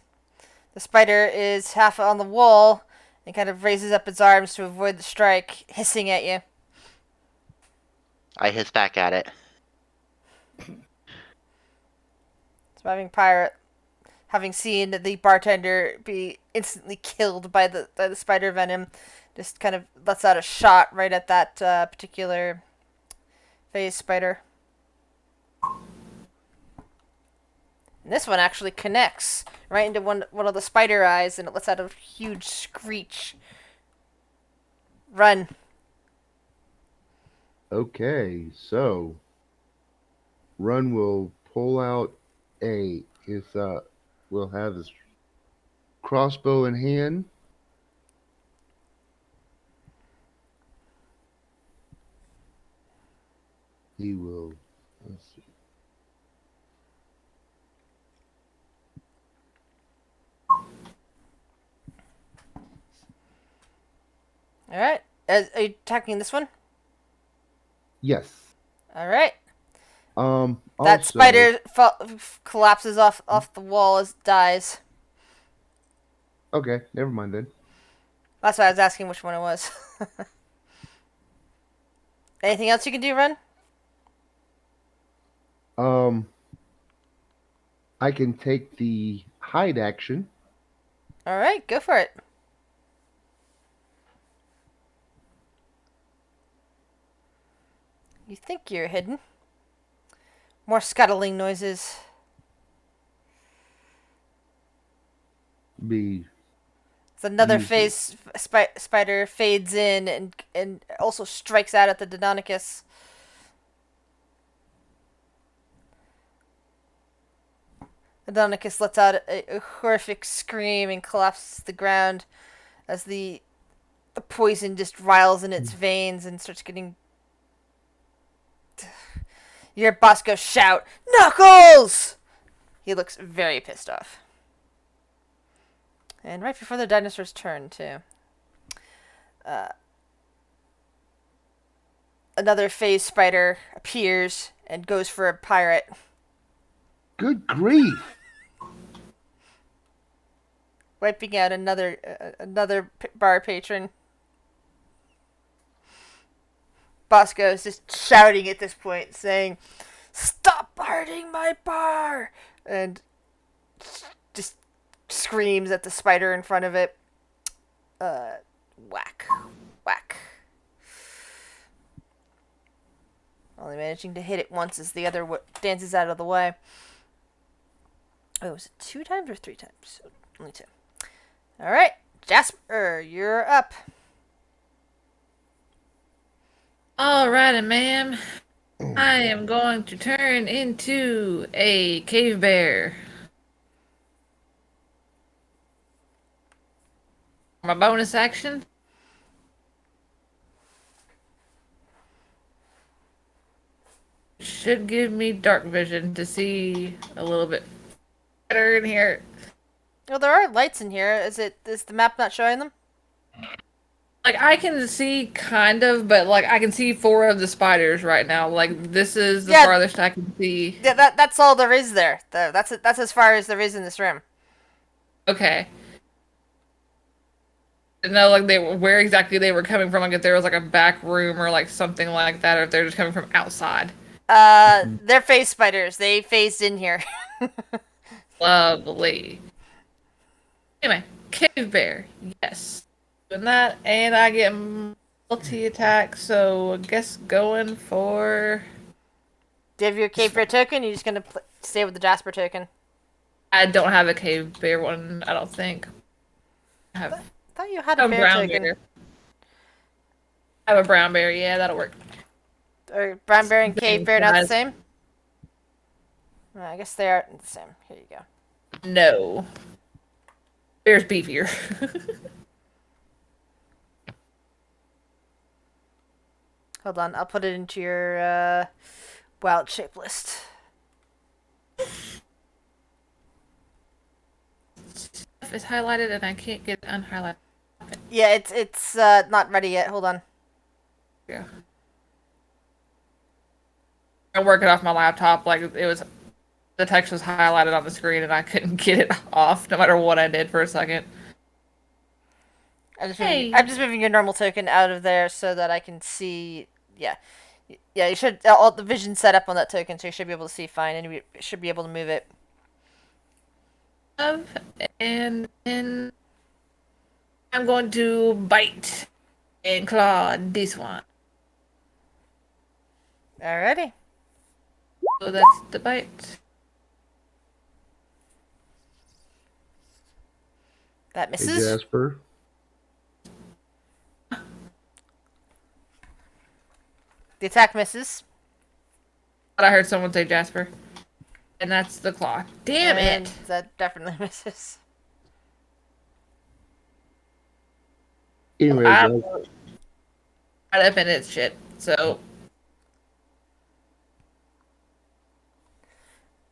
The spider is half on the wall and kind of raises up its arms to avoid the strike, hissing at you. I hiss back at it. Surviving pirate having seen the bartender be instantly killed by the spider venom, just kind of lets out a shot right at that particular phase spider. And this one actually connects right into one of the spider eyes, and it lets out a huge screech. Run. Okay, so Run will pull out will have his crossbow in hand. He will, let's see. All right. Are you attacking this one? Yes. All right. That Also, spider collapses off the wall as it dies. okay, never mind then. That's why I was asking which one it was. Anything else you can do, Run? I can take the hide action. All right, go for it. You think you're hidden. More scuttling noises. Be It's another Use phase spider fades in and also strikes out at the Deinonychus. The Deinonychus lets out a horrific scream and collapses to the ground as the poison just riles in its veins and starts getting. You hear Bosco shout, "Knuckles!" He looks very pissed off. And right before the dinosaur's turn, too. Another phase spider appears and goes for a pirate. good grief. Wiping out another bar patron. Bosco is just shouting at this point, saying, "Stop hurting my bar!" And just screams at the spider in front of it. Whack. Whack. Only managing to hit it once as the other dances out of the way. Oh, was it 2 times or 3 times? Only 2. Alright, Jasper, you're up. Alrighty, ma'am. I am going to turn into a cave bear. My bonus action. Should give me dark vision to see a little bit better in here. Well, there are lights in here. Is the map not showing them? Like, I can see kind of, but like I can see 4 of the spiders right now. Like, this is the Yeah. farthest I can see. Yeah, that's all there is there. That's as far as there is in this room. Okay. Didn't know like where exactly they were coming from. Like if there was like a back room or like something like that, or if they're just coming from outside. They're phase spiders. They phased in here. Lovely. Anyway, cave bear. Yes. Doing that, and I get multi attack. So I guess going for. Do you have your cave bear token? You're just gonna stay with the Jasper token. I don't have a cave bear one. I don't think. I have I thought you had a a bear brown token. bear. I have a brown bear. Yeah, that'll work. Are brown bear and cave bear not the Guys. same? Well, I guess they are the same. Here you go. No. Bear's beefier. Hold on, I'll put it into your wild shape list. Stuff is highlighted and I can't get it unhighlighted. Yeah, it's not ready yet. Hold on. Yeah. I work it off my laptop. Like it was, the text was highlighted on the screen and I couldn't get it off no matter what I did for a second. I'm just moving your normal token out of there so that I can see. Yeah, you should all the vision set up on that token, so you should be able to see fine, and you should be able to move it. have, and then I'm going to bite and claw this one. Alrighty. So that's the bite. That Hey, misses. Jasper. The attack misses. But I heard someone say Jasper. And that's the claw. Damn And it! that definitely misses. Anyway, I'm guys, right up in its shit. So,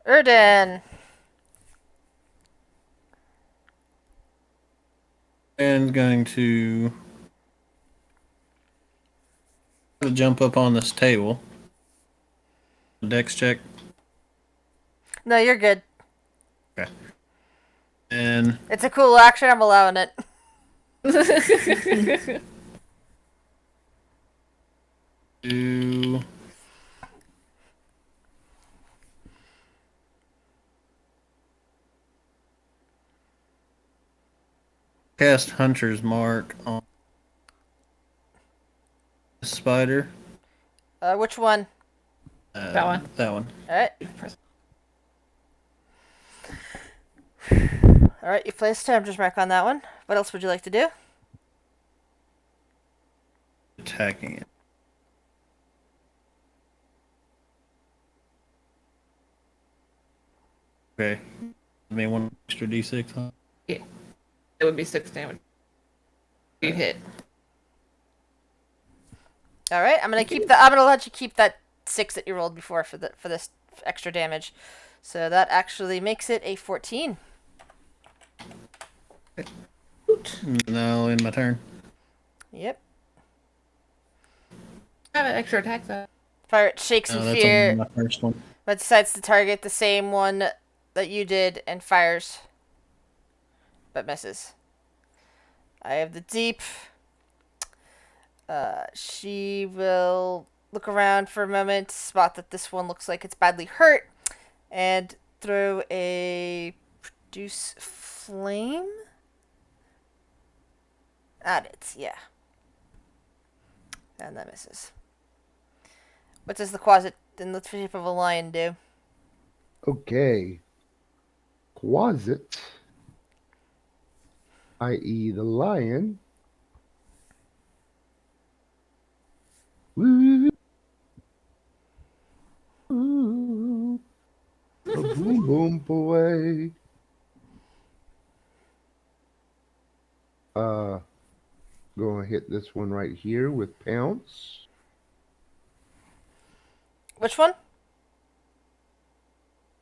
Erden. And going to jump up on this table. Dex check. No, you're good. Okay. And It's a cool action. I'm allowing it. do cast Hunter's Mark on the spider. Which one? That one. That one. Alright. Alright, you placed Tempter's Mark on that one. What else would you like to do? Attacking it. Okay. I mean, one extra d6, huh? It would be 6 damage. You hit. Alright, I'm gonna let you keep that 6 that you rolled before for this extra damage. So that actually makes it a 14. Now in my turn. Yep. I have an extra attack though. Pirate shakes in No, that's fear, on my first one. but decides to target the same one that you did and fires. But misses. I have the deep. She will look around for a moment, spot that this one looks like it's badly hurt, and throw a produce flame at it. Yeah. And that misses. What does the closet in the shape of a lion do? okay. Quasit, i.e., the lion. Woo! A boom boom away. Gonna hit this one right here with pounce. Which one?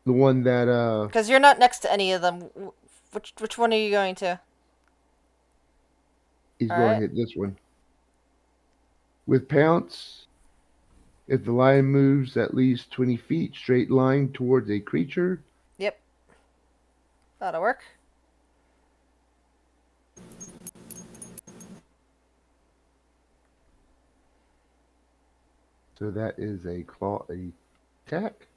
The one that Because you're not next to any of them. Which one are you going to? he's All gonna right. hit this one. With pounce, if the lion moves at least 20 feet straight line towards a creature, Yep. That'll work. so that is a claw attack.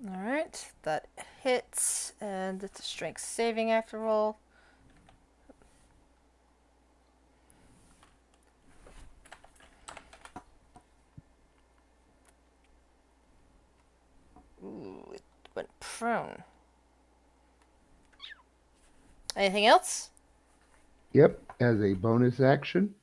Alright, that hits, and it's a strength saving after roll. Ooh, it went prone. Anything else? Yep, as a bonus action.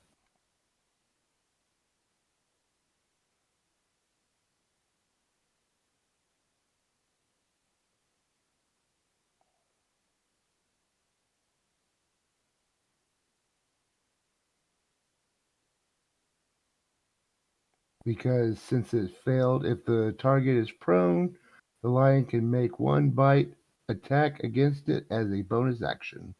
Because since it failed, if the target is prone, the lion can make one bite attack against it as a bonus action.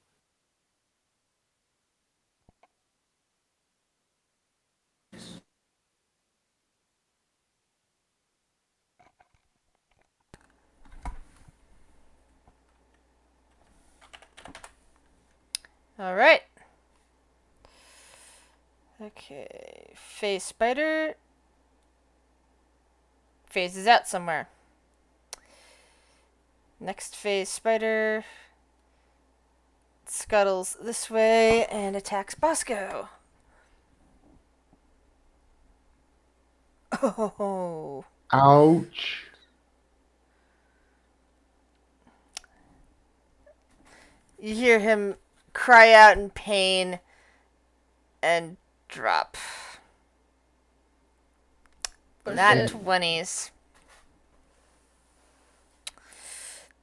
Alright. Okay, phase spider. phases out somewhere. Next phase, spider scuttles this way and attacks Bosco. Oh. Ouch. You hear him cry out in pain and drop. Oh, Not shit. 20s.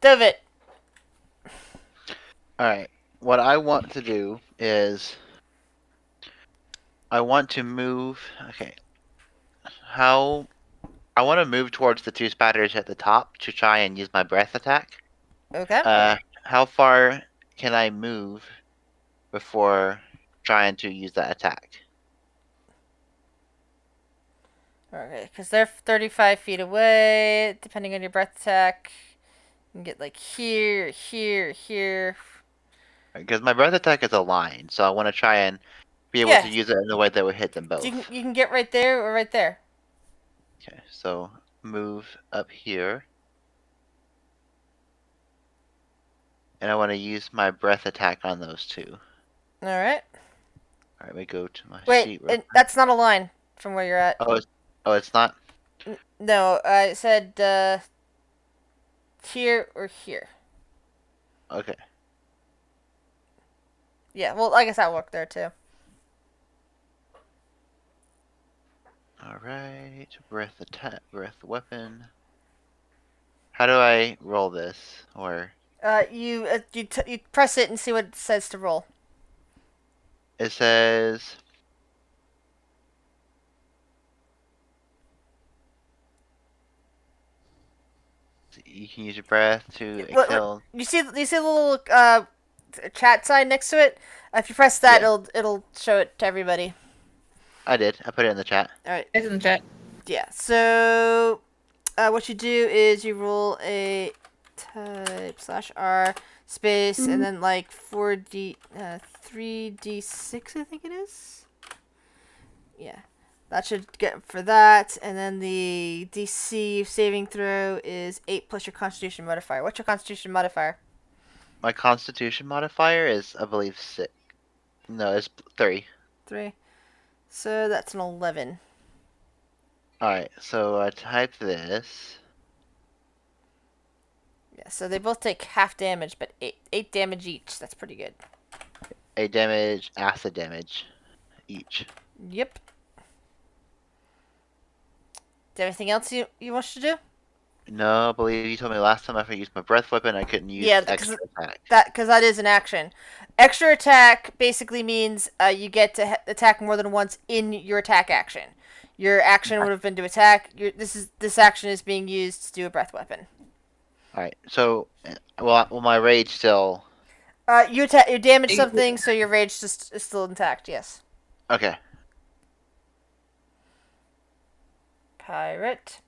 David. All right. What I want to do is I want to move. Okay. How I want to move towards the two spiders at the top to try and use my breath attack. Okay. How far can I move before trying to use that attack? Okay, because they're 35 feet away. Depending on your breath attack, you can get like here, here, here. Because my breath attack is a line, so I want to try and be able Yeah. to use it in a way that would hit them both. You can get right there or right there. Okay, so move up here. And I want to use my breath attack on those two. All right. Alright, we go to my Wait, sheet. Real quick. that's not a line from where you're at. It's not? No, I said here or here. Okay. Yeah, well, I guess that worked there too. Alright, breath attack, breath weapon. How do I roll this? Or You press it and see what it says to roll. it says you can use your breath to exhale. You see the little chat sign next to it? If you press that, Yeah. it'll show it to everybody. I did. I put it in the chat. All right. It's in the chat. Yeah. So, what you do is you roll a type /R space and then like 3d6, I think it is. Yeah. That should get for that, and then the DC saving throw is 8 plus your Constitution modifier. What's your Constitution modifier? My Constitution modifier is, I believe, 6. No, it's 3. 3. So that's an 11. Alright, so I type this. Yeah, so they both take half damage, but 8 damage each. That's pretty good. 8 damage, acid damage each. Yep. Is there anything else you want to do? No, I believe you told me last time if I used my breath weapon, I couldn't use extra attack. Because that is an action. Extra attack basically means you get to attack more than once in your attack action. Your action would have been to attack. This action is being used to do a breath weapon. All right. So, will my rage still? You damage something, so your rage is still intact. Yes. Okay. Pirate.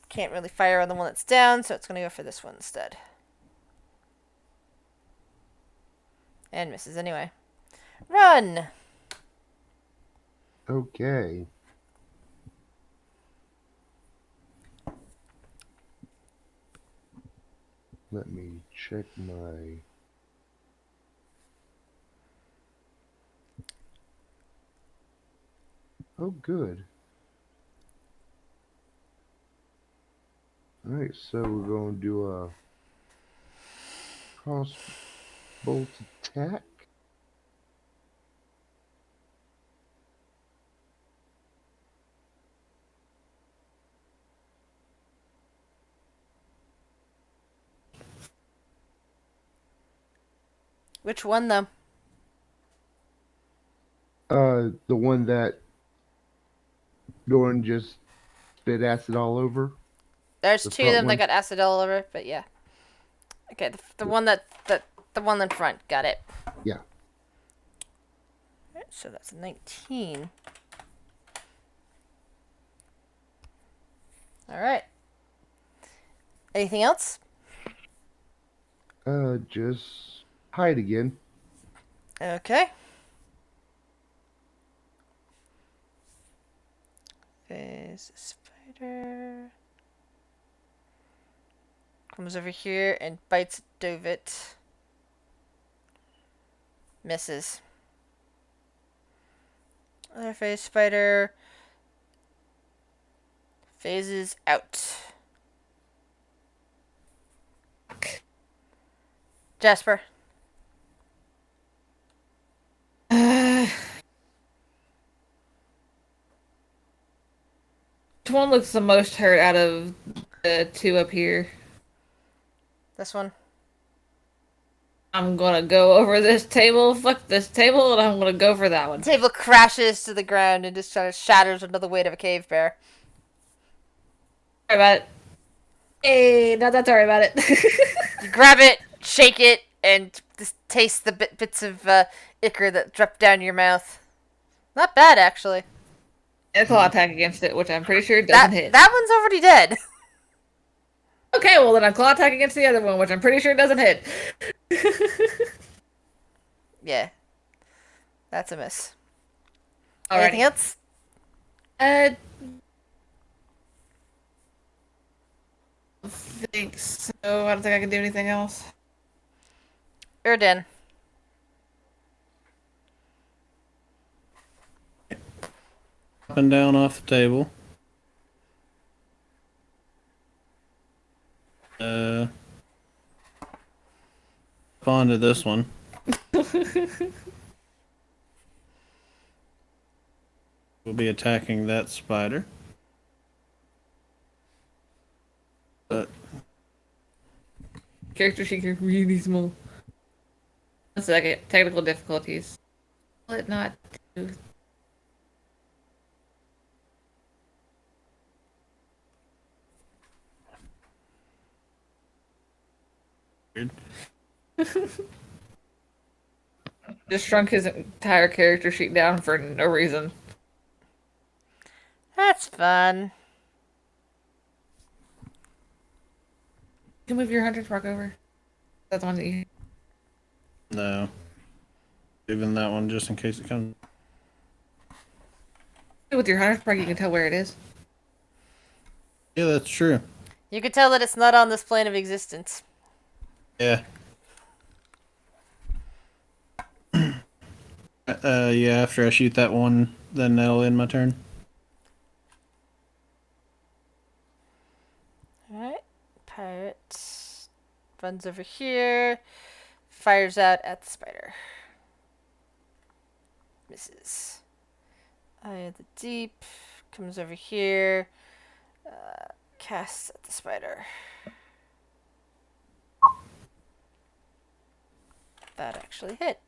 Can't really fire on the one that's down, so it's gonna go for this one instead. And misses anyway. Run! Okay. Let me check my... Oh, good. Alright, so we're going to do a crossbolt attack. Which one, though? The one that Doran just spit acid all over. There's The two of them front that one? got acid all over, but yeah. Okay, the one the one in front, got it. Yeah. Alright, so that's a 19. Alright. Anything else? Just hide again. Okay. There's a spider. spider. Comes over here and bites Dovit. Misses. Other phase spider phases out. Jasper. Which one looks the most hurt out of the two up here? This one. I'm gonna go over this table, fuck this table, and I'm gonna go for that one. The table crashes to the ground and just kind of shatters under the weight of a cave bear. Sorry about it. Hey, not that sorry about it. You grab it, shake it, and just taste the bits of ichor that drip down your mouth. Not bad, actually. And a claw attack against it, which I'm pretty sure doesn't hit. That one's already dead. Okay, well then a claw attack against the other one, which I'm pretty sure doesn't hit. Yeah. That's a miss. Alrighty. Anything else? I think so. I don't think I can do anything else. Erden. Up and down off the table. Up onto this one. We'll be attacking that spider. But Character sheet is really small. 1 second. Technical difficulties. Will it not do? weird. Just shrunk his entire character sheet down for no reason. That's fun. You can move your hunter's mark over. That's the one that you. No. Even that one just in case it comes. With your hunter's mark, you can tell where it is. Yeah, that's true. You can tell that it's not on this plane of existence. Yeah. Yeah, after I shoot that one, then that'll end my turn. Alright. Pirate runs over here. Fires out at the spider. Misses. Eye of the Deep. Comes over here. Casts at the spider. That actually hit.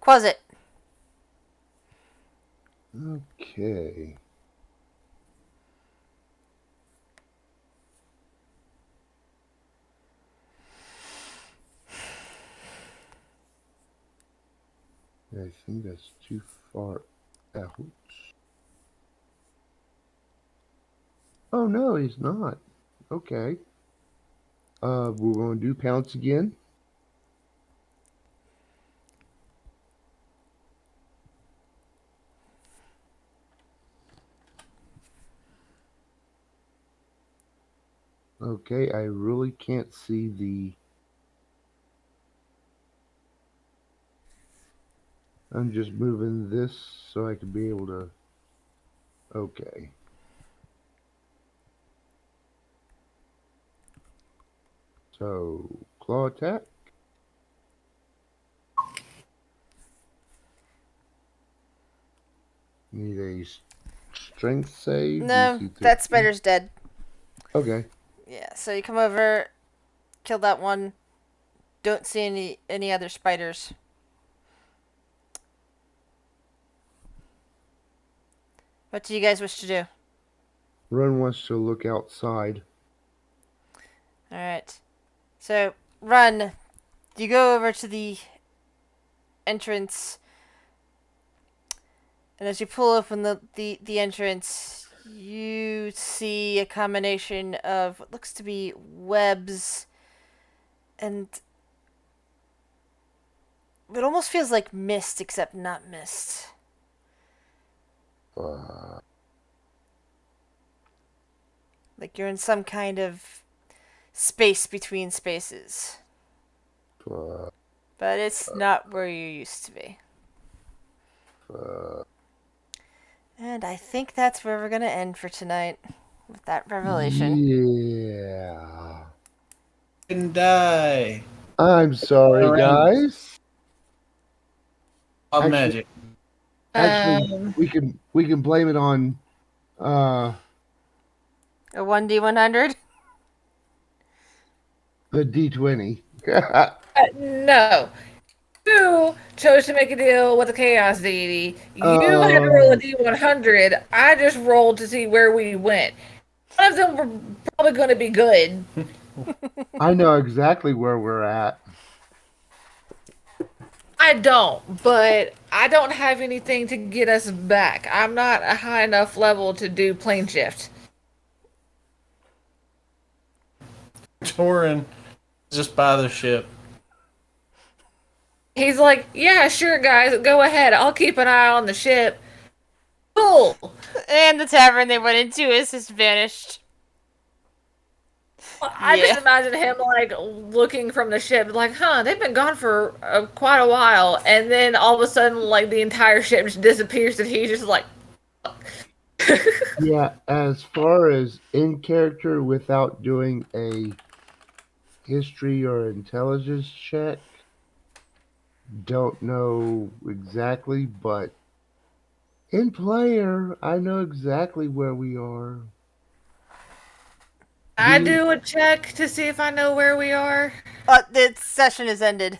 Quasit. Okay. I think that's too far out. Oh no, he's not. Okay. We're going to do pounce again. Okay, I really can't see the... I'm just moving this so I can be able to... Okay. So, claw attack. Need a strength save. No, DC that 13. spider's dead. Okay. Yeah, so you come over, kill that one. Don't see any other spiders. What do you guys wish to do? Run wants to look outside. Alright. So, Run. You go over to the entrance. And as you pull open the entrance, you see a combination of what looks to be webs and it almost feels like mist, except not mist. Like you're in some kind of space between spaces. But it's not where you used to be. And I think that's where we're going to end for tonight with that revelation. Yeah. Didn't die. I'm sorry, Alright. guys. Of Actually- magic. Actually, we can blame it on A 1d100? the D20. No. You chose to make a deal with the Chaos Deity. You had to Oh. roll a D100. I just rolled to see where we went. One of them were probably going to be good. I know exactly where we're at. I don't, but I don't have anything to get us back. I'm not a high enough level to do plane shift. Torin, just buy the ship. He's like, yeah, sure, guys, go ahead. I'll keep an eye on the ship. Cool. And the tavern they went into is just vanished. I just imagine him like looking from the ship, like, huh, they've been gone for quite a while, and then all of a sudden, like the entire ship just disappears, and he's just like, Yeah, as far as in character without doing a history or intelligence check, don't know exactly, but in player, I know exactly where we are. I do a check to see if I know where we are. The session is ended.